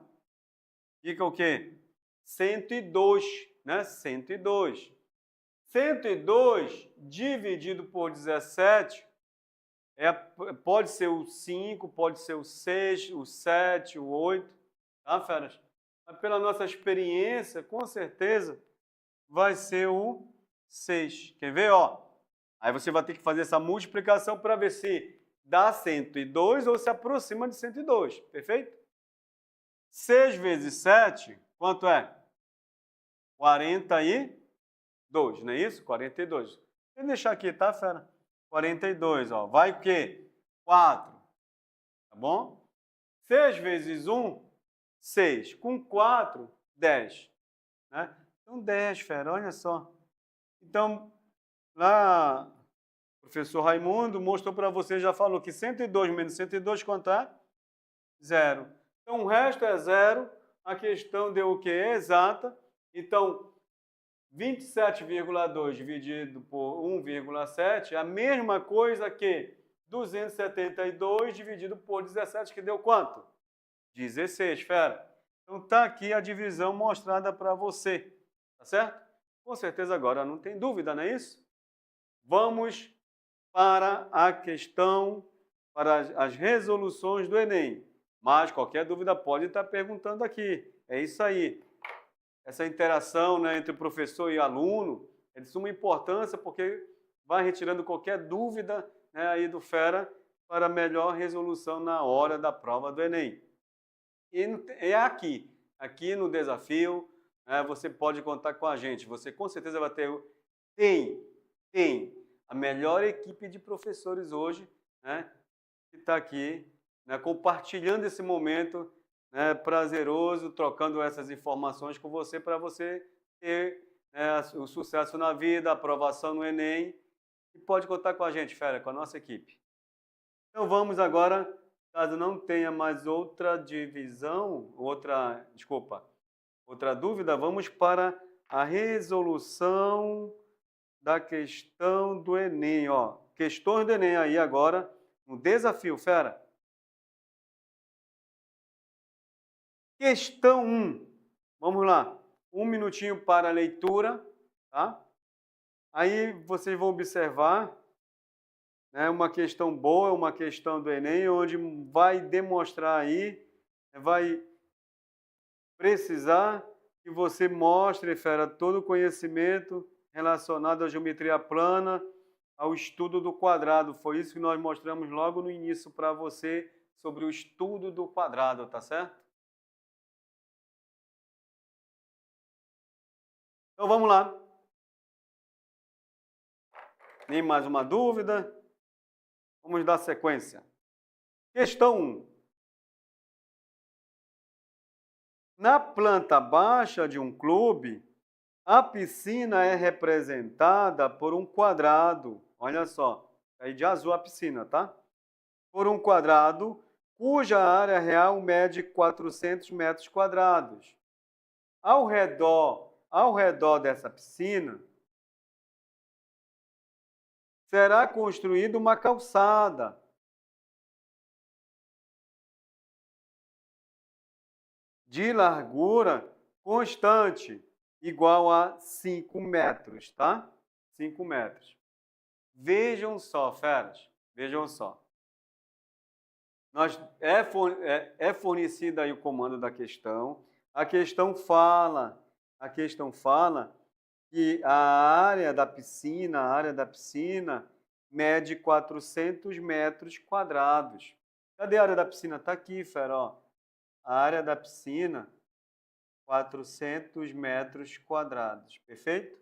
Fica o quê? 102, né? 102. 102 dividido por 17 pode ser o 5, pode ser o 6, o 7, o 8, tá, feras? Mas pela nossa experiência, com certeza, vai ser o 6. Quer ver, ó? Aí você vai ter que fazer essa multiplicação para ver se dá 102 ou se aproxima de 102, perfeito? 6 vezes 7, quanto é? 42, não é isso? 42. Vou deixar aqui, tá, fera? 42, ó. Vai o quê? 4, tá bom? 6 vezes 1, 6. Com 4, 10. Né? Então, 10, fera, olha só. Então, lá, o professor Raimundo mostrou para você, já falou que 102 menos 102, quanto é? 0. Então, o resto é 0. A questão deu o quê? É exata. Então, 27,2 dividido por 1,7 é a mesma coisa que 272 dividido por 17, que deu quanto? 16, fera. Então, está aqui a divisão mostrada para você, tá certo? Com certeza agora não tem dúvida, não é isso? Vamos para a questão, para as resoluções do Enem. Mas qualquer dúvida pode estar perguntando aqui. É isso aí. Essa interação, né, entre o professor e aluno é de suma importância porque vai retirando qualquer dúvida, né, aí do fera para melhor resolução na hora da prova do Enem. E é aqui no desafio, né, você pode contar com a gente. Você com certeza vai ter, tem a melhor equipe de professores hoje, né, que está aqui, né, compartilhando esse momento, né, prazeroso, trocando essas informações com você para você ter, né, o sucesso na vida, a aprovação no Enem. E pode contar com a gente, fera, com a nossa equipe. Então vamos agora, caso não tenha mais outra dúvida, vamos para a resolução da questão do Enem, ó. questões do Enem aí agora, um desafio, fera. Questão 1. Vamos lá. 1 minutinho para a leitura, tá? Aí vocês vão observar, né, uma questão boa, uma questão do Enem, onde vai demonstrar aí, vai precisar que você mostre, fera, todo o conhecimento relacionado à geometria plana, ao estudo do quadrado. Foi isso que nós mostramos logo no início para você sobre o estudo do quadrado, tá certo? Então vamos lá. Nem mais uma dúvida? Vamos dar sequência. Questão 1. Na planta baixa de um clube, a piscina é representada por um quadrado. Olha só, aí de azul a piscina, tá? Por um quadrado cuja área real mede 400 metros quadrados. Ao redor dessa piscina, será construída uma calçada de largura constante, igual a 5 metros, tá? 5 metros. Vejam só, feras, vejam só. É fornecido aí o comando da questão. A questão fala que a área da piscina mede 400 metros quadrados. Cadê a área da piscina? Está aqui, fera, ó. A área da piscina, 400 metros quadrados, perfeito?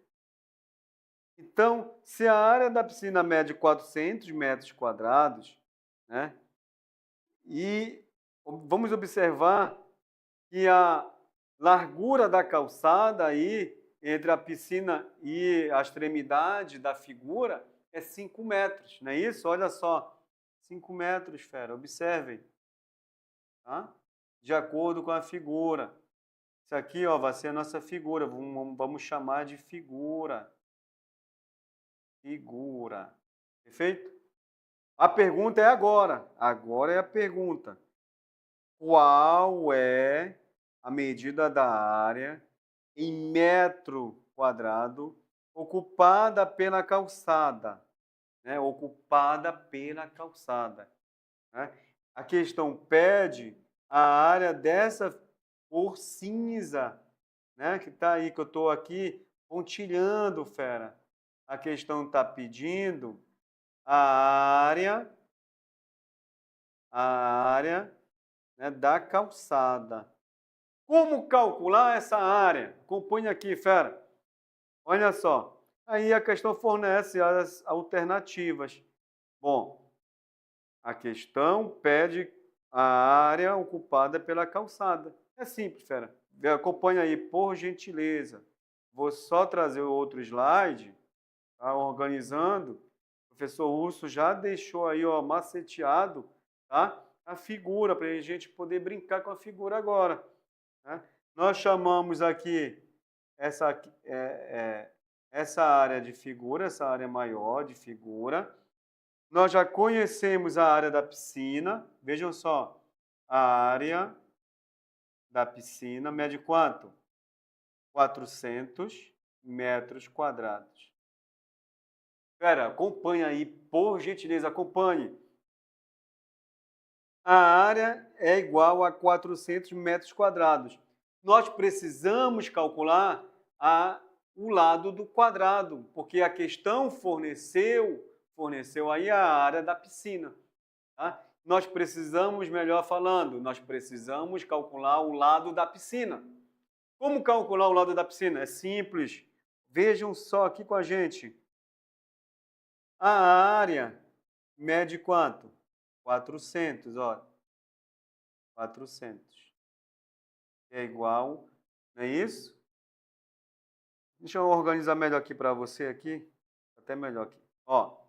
Então, se a área da piscina mede 400 metros quadrados, né? E vamos observar que a largura da calçada aí, entre a piscina e a extremidade da figura, é 5 metros, não é isso? Olha só, 5 metros, fera, observem. Tá? De acordo com a figura. Isso aqui, ó, vai ser a nossa figura, vamos chamar de figura. Figura. Perfeito? A pergunta é agora. Agora é a pergunta. Qual é a medida da área em metro quadrado ocupada pela calçada? Né? Ocupada pela calçada. Né? A questão pede a área dessa cor cinza, né? Que está aí, que eu estou aqui pontilhando, fera. A questão está pedindo a área, né, da calçada. Como calcular essa área? Acompanhe aqui, fera. Olha só. Aí a questão fornece as alternativas. Bom, a questão pede a área ocupada pela calçada. É simples, fera. Acompanhe aí, por gentileza. Vou só trazer outro slide, tá, organizando. O professor Urso já deixou aí, ó, maceteado, tá, a figura, para a gente poder brincar com a figura agora. Né? Nós chamamos aqui essa área de figura, essa área maior de figura. Nós já conhecemos a área da piscina. Vejam só, a área da piscina mede quanto? 400 metros quadrados. Espera, acompanhe aí, por gentileza, acompanhe. A área é igual a 400 metros quadrados. Nós precisamos calcular o lado do quadrado, porque a questão forneceu aí a área da piscina. Tá? Nós precisamos, melhor falando, nós precisamos calcular o lado da piscina. Como calcular o lado da piscina? É simples. Vejam só aqui com a gente. A área mede quanto? 400, ó. 400. É igual, não é isso? Deixa eu organizar melhor aqui para você aqui. Até melhor aqui. Ó.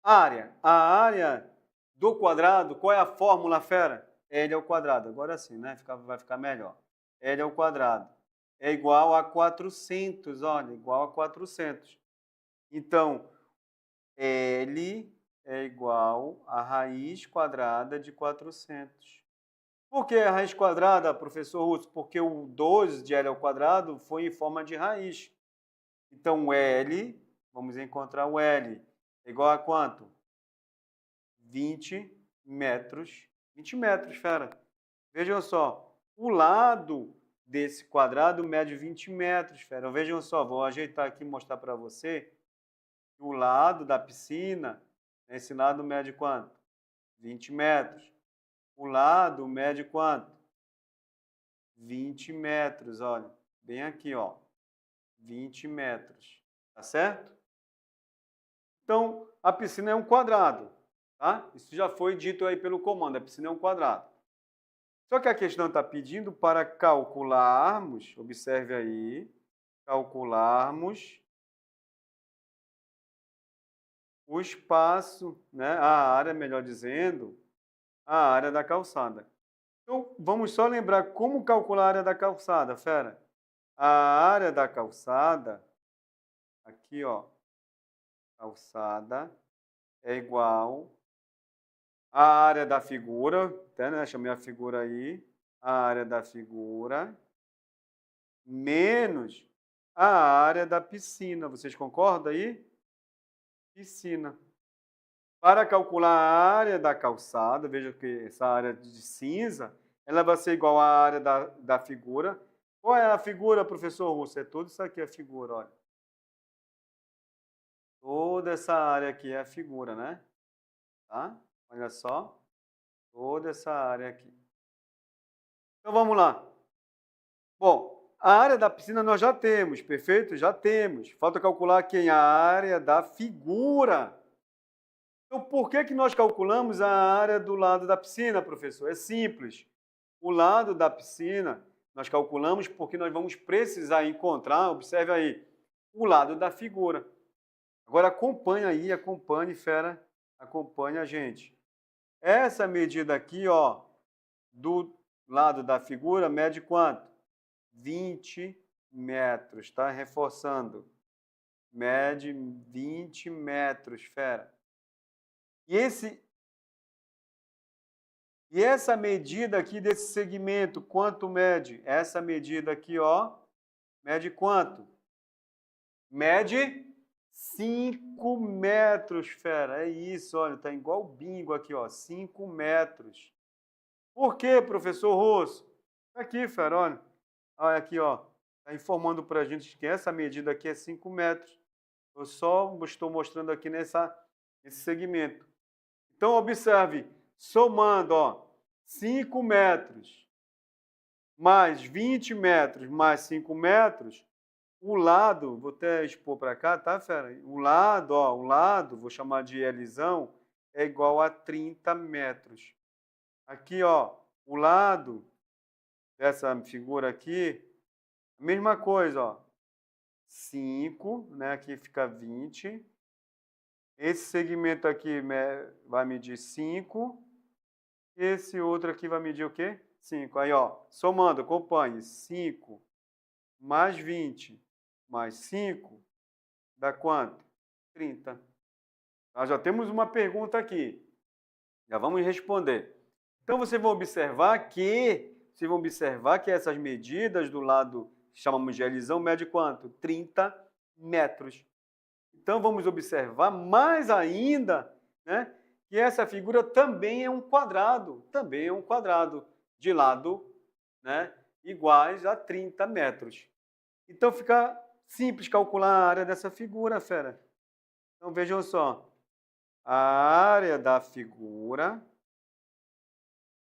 A área do quadrado, qual é a fórmula, fera? L ao quadrado. Agora sim, né? Vai ficar melhor. L ao quadrado. É igual a 400, olha, igual a 400. Então, L é igual a raiz quadrada de 400. Por que a raiz quadrada, professor Russo? Porque o 12 de L ao quadrado foi em forma de raiz. Então, L, vamos encontrar o L, é igual a quanto? 20 metros. 20 metros, fera. Vejam só, o lado desse quadrado mede 20 metros, fera. Vejam só, vou ajeitar aqui e mostrar para você. O lado da piscina, esse lado mede quanto? 20 metros. O lado mede quanto? 20 metros, olha. Bem aqui, ó. 20 metros. Tá certo? Então, a piscina é um quadrado, tá? Isso já foi dito aí pelo comando, a piscina é um quadrado. Só que a questão está pedindo para calcularmos, observe aí, calcularmos o espaço, né? A área, melhor dizendo, a área da calçada. Então, vamos só lembrar como calcular a área da calçada, fera. A área da calçada, aqui, ó, calçada é igual à área da figura, até, né, chamei a figura aí, a área da figura, menos a área da piscina. Vocês concordam aí? Piscina. Para calcular a área da calçada, veja que essa área de cinza, ela vai ser igual à área da figura. Qual é a figura, professor Russo? É tudo isso aqui a figura, olha. Toda essa área aqui é a figura, né? Tá? Olha só. Toda essa área aqui. Então, vamos lá. Bom, a área da piscina nós já temos, perfeito? Já temos. Falta calcular quem? A área da figura. Então, por que nós calculamos a área do lado da piscina, professor? É simples. O lado da piscina nós calculamos porque nós vamos precisar encontrar, observe aí, o lado da figura. Agora acompanha aí, acompanhe, fera, acompanhe a gente. Essa medida aqui, ó, do lado da figura mede quanto? 20 metros, tá? Reforçando. Mede 20 metros, fera. E essa medida aqui desse segmento, quanto mede? Essa medida aqui, ó, mede quanto? Mede 5 metros, fera. É isso, olha, tá igual bingo aqui, ó, 5 metros. Por quê, professor Russo? Aqui, fera, olha. Olha aqui, ó. Tá informando pra gente que essa medida aqui é 5 metros. Eu só estou mostrando aqui nesse segmento. Então, observe, somando, ó, 5 metros mais 20 metros mais 5 metros, o lado, vou até expor para cá, tá, fera? O lado, ó, o lado, vou chamar de Lzão, é igual a 30 metros. Aqui, ó, o lado dessa figura aqui, mesma coisa, ó. 5, né? Aqui fica 20. Esse segmento aqui vai medir 5. Esse outro aqui vai medir o quê? 5. Aí, ó, somando, acompanhe. 5 mais 20 mais 5 dá quanto? 30. Nós já temos uma pergunta aqui. Já vamos responder. Então, vocês vão observar que essas medidas do lado que chamamos de Lzão mede quanto? 30 metros. Então, vamos observar mais ainda, né, que essa figura também é um quadrado, de lado, né, iguais a 30 metros. Então, fica simples calcular a área dessa figura, fera. Então, vejam só. A área da figura...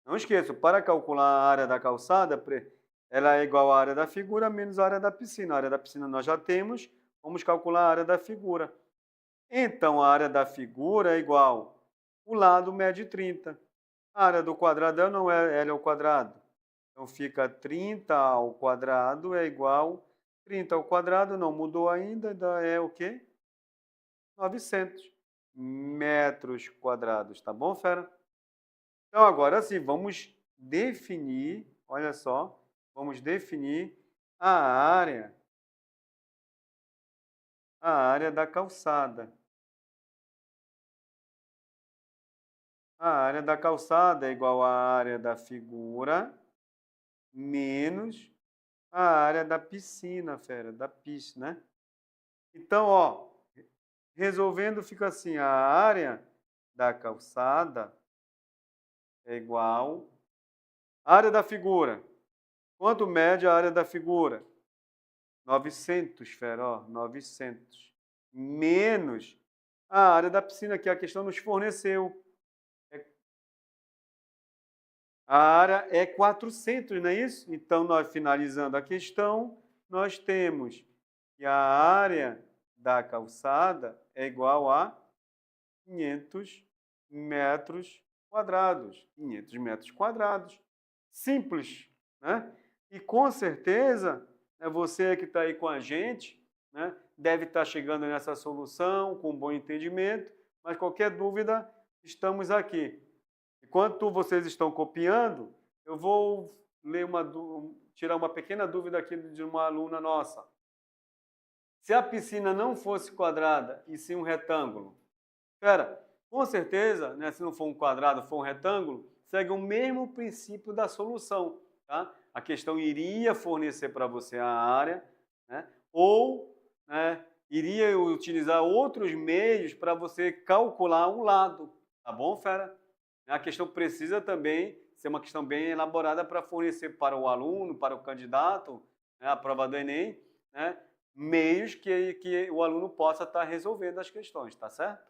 Não esqueçam, para calcular a área da calçada, ela é igual à área da figura menos a área da piscina. A área da piscina nós já temos, vamos calcular a área da figura. Então, a área da figura é igual, o lado mede 30. A área do quadradão não é L ao quadrado. Então, fica 30 ao quadrado é igual, 30 ao quadrado não mudou ainda, é o quê? 900 metros quadrados, tá bom, fera? Então, agora sim, vamos definir, olha só, vamos definir a área da calçada. A área da calçada é igual à área da figura menos a área da piscina, fera, da piscina, né? Então, ó, resolvendo fica assim, a área da calçada é igual à área da figura. Quanto mede a área da figura? 900, fera, ó, 900. Menos a área da piscina, que a questão nos forneceu. A área é 400, não é isso? Então, nós finalizando a questão, nós temos que a área da calçada é igual a 500 metros quadrados. 500 metros quadrados. Simples, né? E com certeza, você que está aí com a gente, né, deve estar chegando nessa solução com bom entendimento, mas qualquer dúvida, estamos aqui. Enquanto vocês estão copiando, eu vou tirar uma pequena dúvida aqui de uma aluna nossa. Se a piscina não fosse quadrada e sim um retângulo, com certeza, né, se não for um quadrado, for um retângulo, segue o mesmo princípio da solução. Tá? A questão iria fornecer para você a área, né, ou né, iria utilizar outros meios para você calcular o lado. Tá bom, fera? A questão precisa também ser uma questão bem elaborada para fornecer para o aluno, para o candidato, né, a prova do Enem, né, meios que o aluno possa estar resolvendo as questões, tá certo?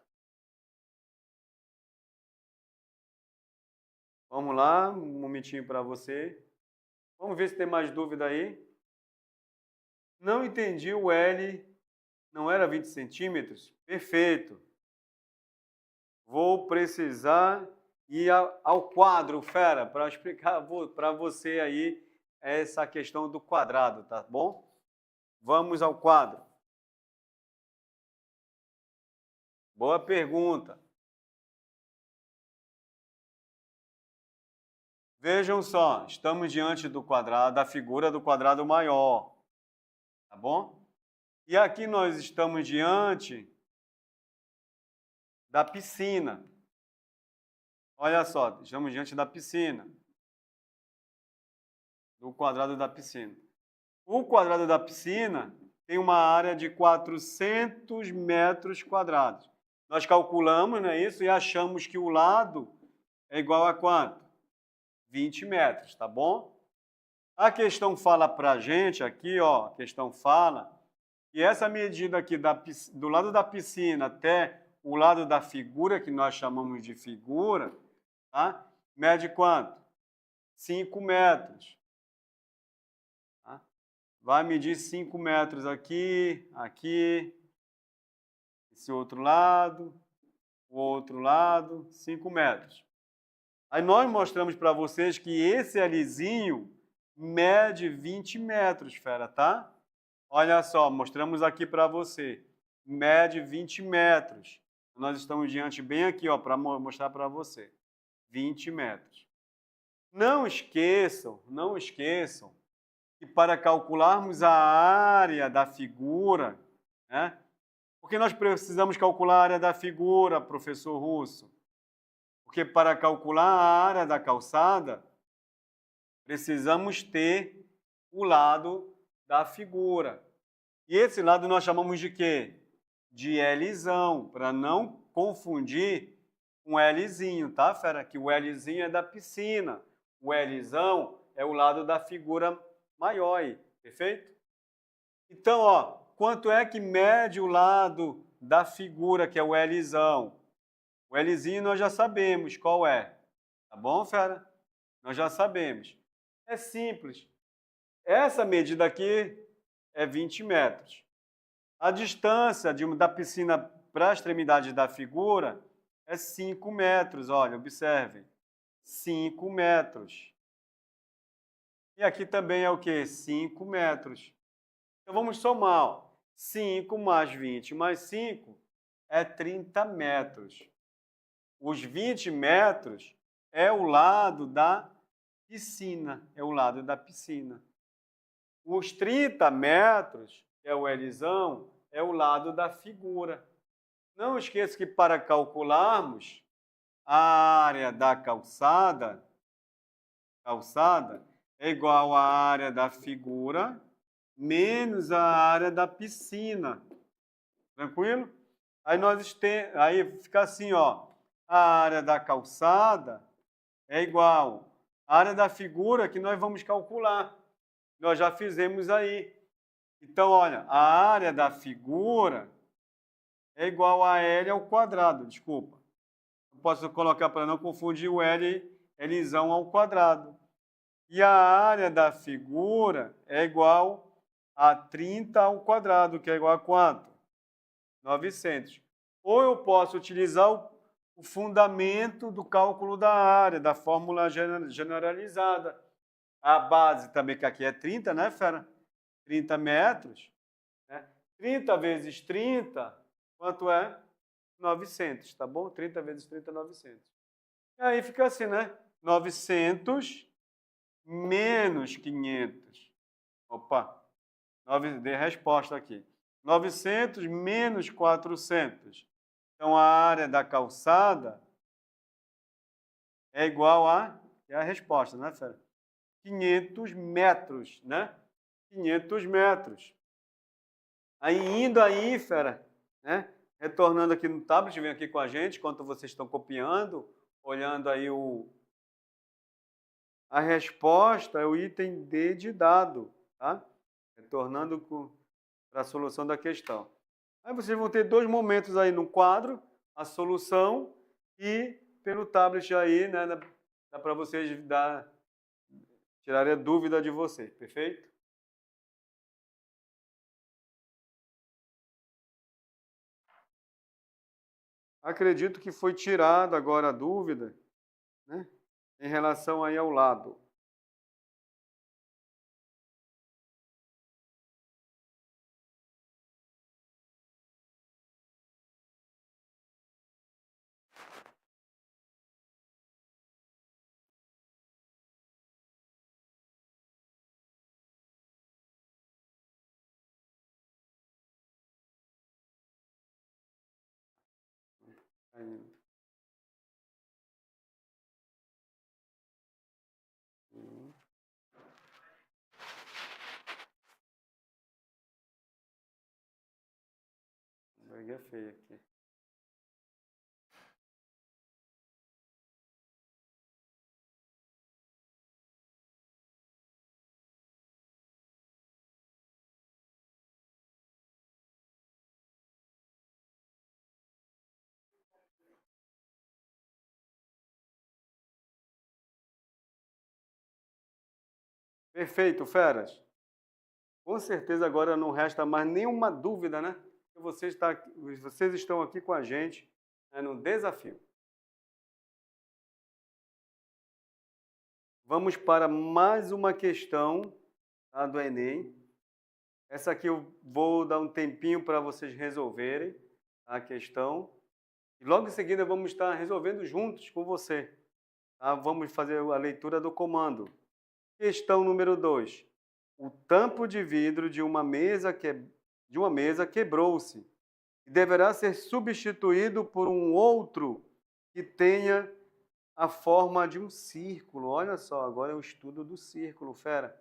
Vamos lá, um momentinho para você. Vamos ver se tem mais dúvida aí. Não entendi o L, não era 20 centímetros? Perfeito. Vou precisar ir ao quadro, fera, para explicar para você aí essa questão do quadrado, tá bom? Vamos ao quadro. Boa pergunta. Vejam só, estamos diante do quadrado, da figura do quadrado maior, tá bom? E aqui nós estamos diante da piscina. Olha só, estamos diante da piscina, do quadrado da piscina. O quadrado da piscina tem uma área de 400 metros quadrados. Nós calculamos, não é isso? E achamos que o lado é igual a quanto? 20 metros, tá bom? A questão fala para a gente aqui, ó, a questão fala que essa medida aqui do lado da piscina até o lado da figura, que nós chamamos de figura, tá? Mede quanto? 5 metros. Tá? Vai medir 5 metros aqui, aqui, esse outro lado, o outro lado, 5 metros. Aí nós mostramos para vocês que esse Lzinho mede 20 metros, fera, tá? Olha só, mostramos aqui para você. Mede 20 metros. Nós estamos diante bem aqui, ó, para mostrar para você. 20 metros. Não esqueçam que para calcularmos a área da figura, né? Por que nós precisamos calcular a área da figura, professor Russo? Porque para calcular a área da calçada, precisamos ter o lado da figura. E esse lado nós chamamos de quê? De Lzão, para não confundir com Lzinho, tá, fera? Que o Lzinho é da piscina. O Lzão é o lado da figura maior aí, perfeito? Então, ó, quanto é que mede o lado da figura, que é o Lzão? O Lzinho nós já sabemos qual é. Tá bom, fera? Nós já sabemos. É simples. Essa medida aqui é 20 metros. A distância da piscina para a extremidade da figura é 5 metros. Olha, observem. 5 metros. E aqui também é o quê? 5 metros. Então, vamos somar. 5 mais 20 mais 5 é 30 metros. Os 20 metros é o lado da piscina. É o lado da piscina. Os 30 metros, que é o Lzão, é o lado da figura. Não esqueça que para calcularmos a área da calçada é igual à área da figura menos a área da piscina. Tranquilo? Aí fica assim, ó. A área da calçada é igual à área da figura que nós vamos calcular. Nós já fizemos aí. Então, olha, a área da figura é igual a L ao quadrado, desculpa. Eu posso colocar para não confundir o Lzão ao quadrado. E a área da figura é igual a 30 ao quadrado, que é igual a quanto? 900. Ou eu posso utilizar o fundamento do cálculo da área, da fórmula generalizada. A base também, que aqui é 30, né, fera? 30 metros. Né? 30 vezes 30, quanto é? 900, tá bom? 30 vezes 30, 900. E aí fica assim, né? 900 menos 500. Opa, dei a resposta aqui. 900 menos 400. Então, a área da calçada é igual a... É a resposta, né, Fera? 500 metros, né? 500 metros. Aí, indo aí, Fera, né? Retornando aqui no tablet, vem aqui com a gente, enquanto vocês estão copiando, olhando aí a resposta é o item D de dado, tá? Retornando para a solução da questão. Aí vocês vão ter dois momentos aí no quadro, a solução e pelo tablet aí, né? Dá para vocês tirarem a dúvida de vocês, perfeito? Acredito que foi tirada agora a dúvida, né? Em relação aí ao lado. Aí. É feio aqui. Perfeito, feras. Com certeza agora não resta mais nenhuma dúvida, né? Vocês estão aqui com a gente, né, no desafio. Vamos para mais uma questão, tá, do Enem. Essa aqui eu vou dar um tempinho para vocês resolverem a questão. E logo em seguida vamos estar resolvendo juntos com você. Tá? Vamos fazer a leitura do comando. Questão número 2. O tampo de vidro de uma mesa quebrou-se e deverá ser substituído por um outro que tenha a forma de um círculo. Olha só, agora é o estudo do círculo, fera.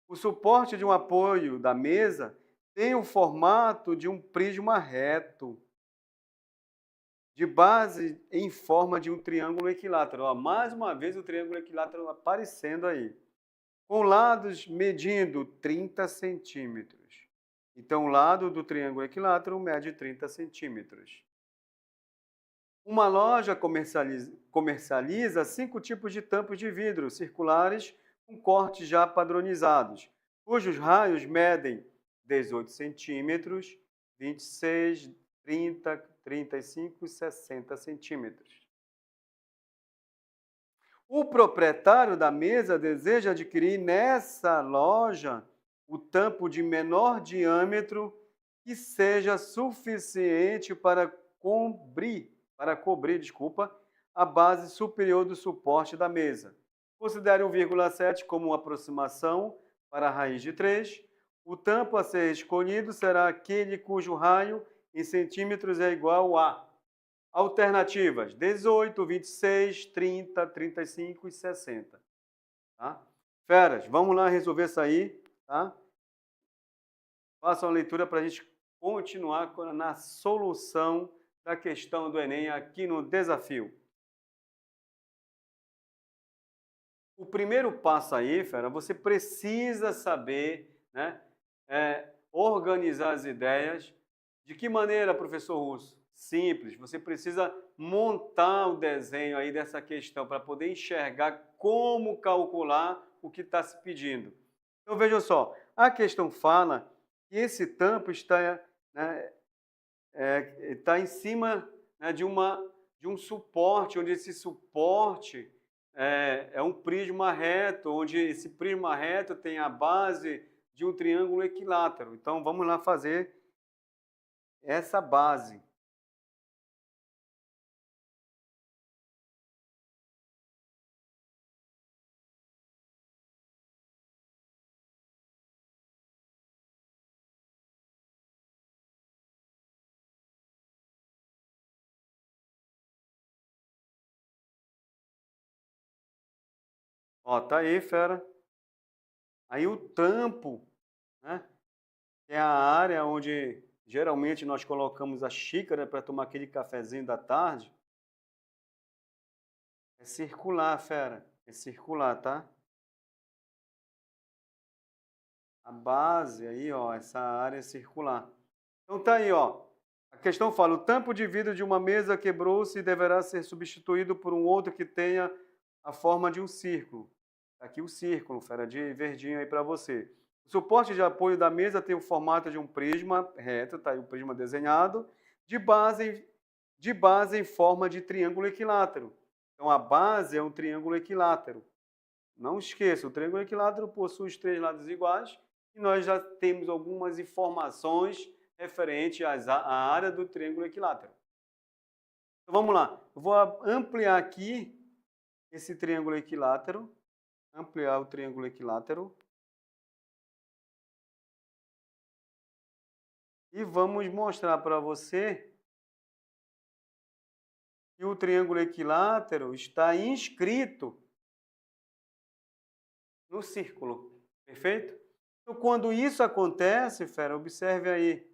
O suporte de um apoio da mesa tem o formato de um prisma reto, de base em forma de um triângulo equilátero. Ó, mais uma vez o triângulo equilátero aparecendo aí. Com lados medindo 30 centímetros. Então, o lado do triângulo equilátero mede 30 centímetros. Uma loja comercializa 5 tipos de tampos de vidro circulares com cortes já padronizados, cujos raios medem 18 centímetros, 26, 30, 35 e 60 centímetros. O proprietário da mesa deseja adquirir nessa loja o tampo de menor diâmetro que seja suficiente para cobrir, a base superior do suporte da mesa. Considere 1,7 como uma aproximação para a raiz de 3. O tampo a ser escolhido será aquele cujo raio em centímetros é igual a... Alternativas: 18, 26, 30, 35 e 60. Tá? Feras, vamos lá resolver isso aí, tá? Faça uma leitura para a gente continuar na solução da questão do Enem aqui no desafio. O primeiro passo aí, fera, você precisa saber, né, organizar as ideias. De que maneira, professor Russo? Simples, você precisa montar o desenho aí dessa questão para poder enxergar como calcular o que está se pedindo. Então, veja só, a questão fala que esse tampo está, né, está em cima, né, de um suporte, onde esse suporte é um prisma reto, onde esse prisma reto tem a base de um triângulo equilátero. Então, vamos lá fazer essa base. Ó, tá aí, fera. Aí o tampo, né, é a área onde geralmente nós colocamos a xícara para tomar aquele cafezinho da tarde. É circular, fera. É circular, tá? A base aí, ó, essa área é circular. Então tá aí, ó. A questão fala: o tampo de vidro de uma mesa quebrou-se e deverá ser substituído por um outro que tenha a forma de um círculo. Tá aqui o círculo, fera, de verdinho aí para você. O suporte de apoio da mesa tem o formato de um prisma reto, tá aí o prisma desenhado, de base em forma de triângulo equilátero. Então a base é um triângulo equilátero. Não esqueça, o triângulo equilátero possui os três lados iguais e nós já temos algumas informações referentes à área do triângulo equilátero. Então, vamos lá. Eu vou ampliar aqui esse triângulo equilátero. Ampliar o triângulo equilátero. E vamos mostrar para você que o triângulo equilátero está inscrito no círculo. Perfeito? Então, quando isso acontece, fera, observe aí.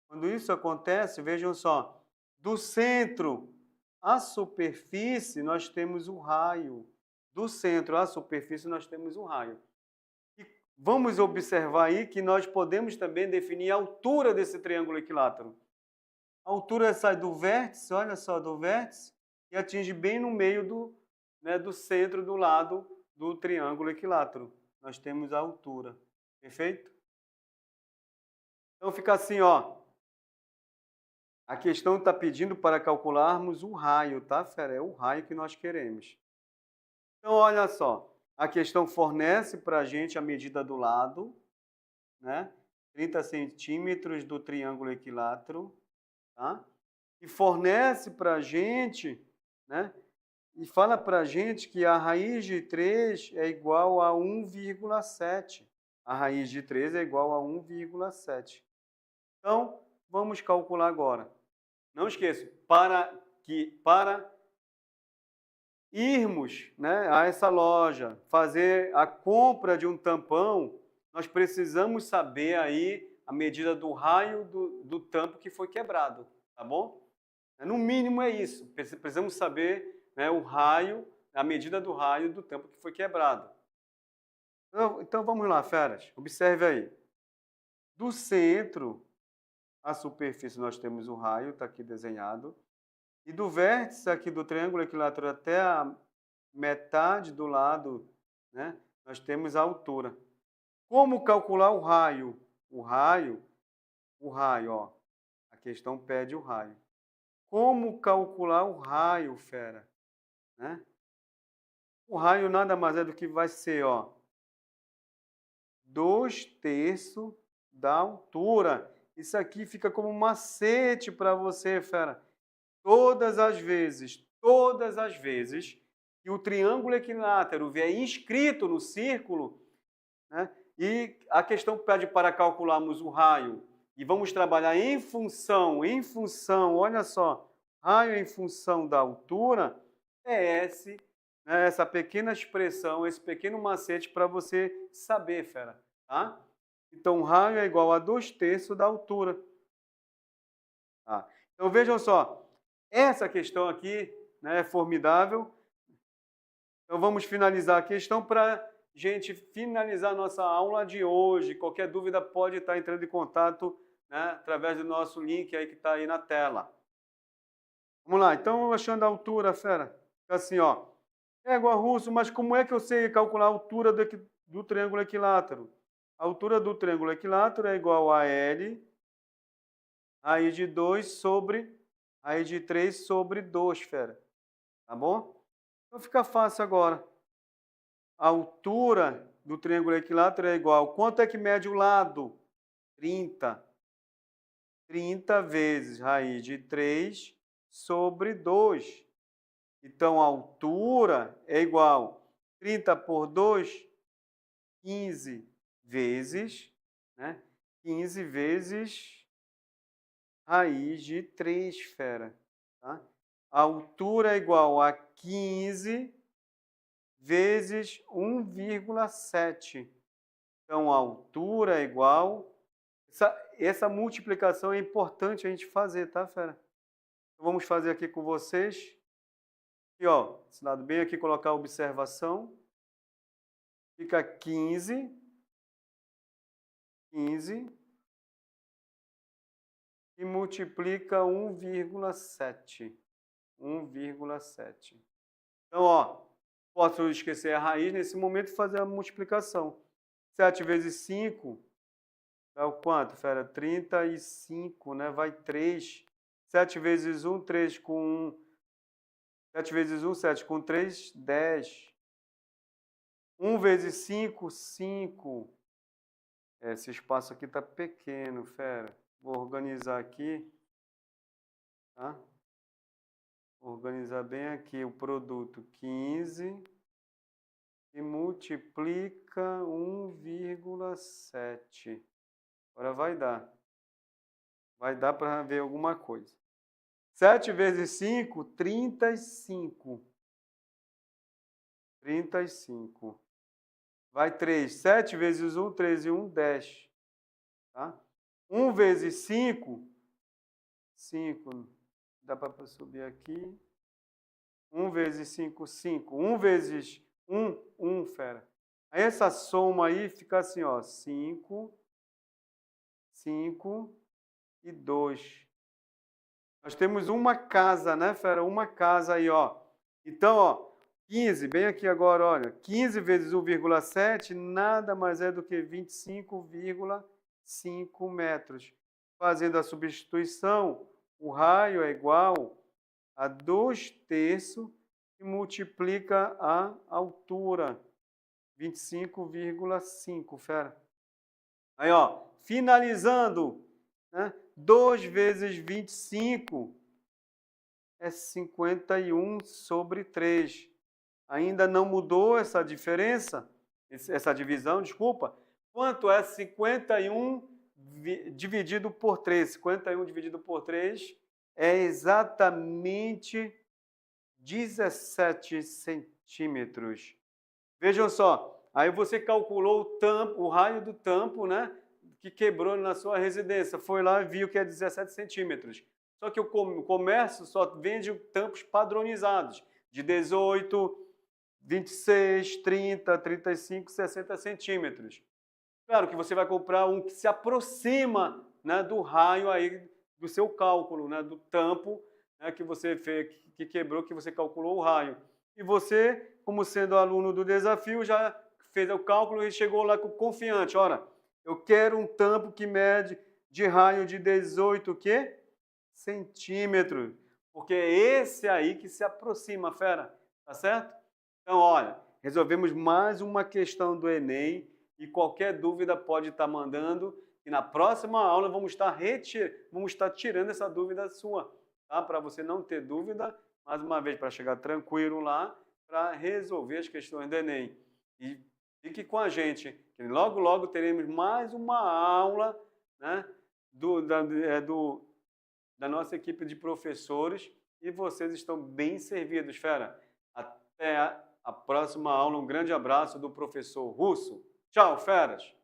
Quando isso acontece, vejam só, do centro à superfície nós temos o raio. Do centro à superfície nós temos o raio. E vamos observar aí que nós podemos também definir a altura desse triângulo equilátero. A altura sai do vértice, olha só, do vértice, e atinge bem no meio do centro do lado do triângulo equilátero. Nós temos a altura. Perfeito? Então fica assim, ó. A questão está pedindo para calcularmos o raio, tá, fera? É o raio que nós queremos. Então, olha só. A questão fornece para a gente a medida do lado, né? 30 centímetros do triângulo equilátero, tá? E fornece para a gente, né? E fala para a gente que a raiz de 3 é igual a 1,7. A raiz de 3 é igual a 1,7. Então, vamos calcular agora. Não esqueça, para irmos, né, a essa loja, fazer a compra de um tampão, nós precisamos saber aí a medida do raio do tampo que foi quebrado, tá bom? No mínimo é isso, precisamos saber, né, o raio, a medida do raio do tampo que foi quebrado. Então vamos lá, feras, observe aí. Do centro à superfície nós temos o raio, está aqui desenhado. E do vértice aqui do triângulo equilátero até a metade do lado, né, nós temos a altura. Como calcular o raio? O raio, ó. A questão pede o raio. Como calcular o raio, fera? Né? O raio nada mais é do que vai ser, ó, 2/3 da altura. Isso aqui fica como macete para você, fera. Todas as vezes que o triângulo equilátero vier inscrito no círculo, né, e a questão pede para calcularmos o raio, e vamos trabalhar em função, olha só, raio em função da altura é essa pequena expressão, esse pequeno macete para você saber, fera, tá? Então, raio é igual a 2/3 da altura. Tá? Então, vejam só, essa questão aqui, né, é formidável. Então, vamos finalizar a questão para gente finalizar a nossa aula de hoje. Qualquer dúvida pode estar entrando em contato, né, através do nosso link aí que está aí na tela. Vamos lá, então, achando a altura, fera, fica assim, ó. Égua, Russo, mas como é que eu sei calcular a altura do triângulo equilátero? A altura do triângulo equilátero é igual a L, raiz de 2 sobre raiz de 3 sobre 2, fera. Tá bom? Então fica fácil agora. A altura do triângulo equilátero é igual. Quanto é que mede o lado? 30. 30 vezes raiz de 3 sobre 2. Então, a altura é igual 30 por 2, 15 vezes, né? 15 vezes raiz de 3, fera. Tá? A altura é igual a 15 vezes 1,7. Então, a altura é igual... Essa multiplicação é importante a gente fazer, tá, fera? Então, vamos fazer aqui com vocês. Aqui, ó, esse lado bem aqui, colocar a observação. Fica 15 e multiplica 1,7. 1,7. Então, ó, posso esquecer a raiz nesse momento e fazer a multiplicação. 7 vezes 5 dá o quanto, fera? 35, né? Vai 3. 7 vezes 1, 3 com 1. 7 vezes 1, 7 com 3, 10. 1 vezes 5, 5. Esse espaço aqui está pequeno, fera. Vou organizar aqui. Tá? Vou organizar bem aqui o produto 15 e multiplica 1,7. Agora vai dar. Vai dar para ver alguma coisa. 7 vezes 5, 35. 35. Vai 3. 7 vezes 1, 3 e 1, 10. Tá? 1 vezes 5, 5. Dá para subir aqui. 1 vezes 5, 5. 1 vezes 1, 1, fera. Aí essa soma aí fica assim, ó. 5, 5 e 2. Nós temos uma casa, né, fera? Uma casa aí, ó. Então, ó, 15, bem aqui agora, olha. 15 vezes 1,7 nada mais é do que 25,5 metros. Fazendo a substituição, o raio é igual a 2/3 e multiplica a altura, 25,5, fera. Aí, ó, finalizando, né? 2 vezes 25 é 51 sobre 3. Ainda não mudou essa diferença, essa divisão, desculpa. Quanto é 51 dividido por 3? 51 dividido por 3 é exatamente 17 centímetros. Vejam só, aí você calculou o raio do tampo, né, que quebrou na sua residência. Foi lá e viu que é 17 centímetros. Só que o comércio só vende tampos padronizados, de 18, 26, 30, 35, 60 centímetros. Claro que você vai comprar um que se aproxima, né, do raio aí do seu cálculo, né, do tampo, né, que você fez, que quebrou, que você calculou o raio. E você, como sendo aluno do desafio, já fez o cálculo e chegou lá confiante. Ora, eu quero um tampo que mede de raio de 18 quê? Centímetros. Porque é esse aí que se aproxima, fera. Tá certo? Então, olha, resolvemos mais uma questão do Enem e qualquer dúvida pode estar mandando. E na próxima aula vamos estar tirando essa dúvida sua, tá? Para você não ter dúvida, mais uma vez, para chegar tranquilo lá, para resolver as questões do Enem. E fique com a gente, que logo, logo teremos mais uma aula, né, da nossa equipe de professores e vocês estão bem servidos, fera. Até a próxima aula. Um grande abraço do professor Russo. Tchau, feras!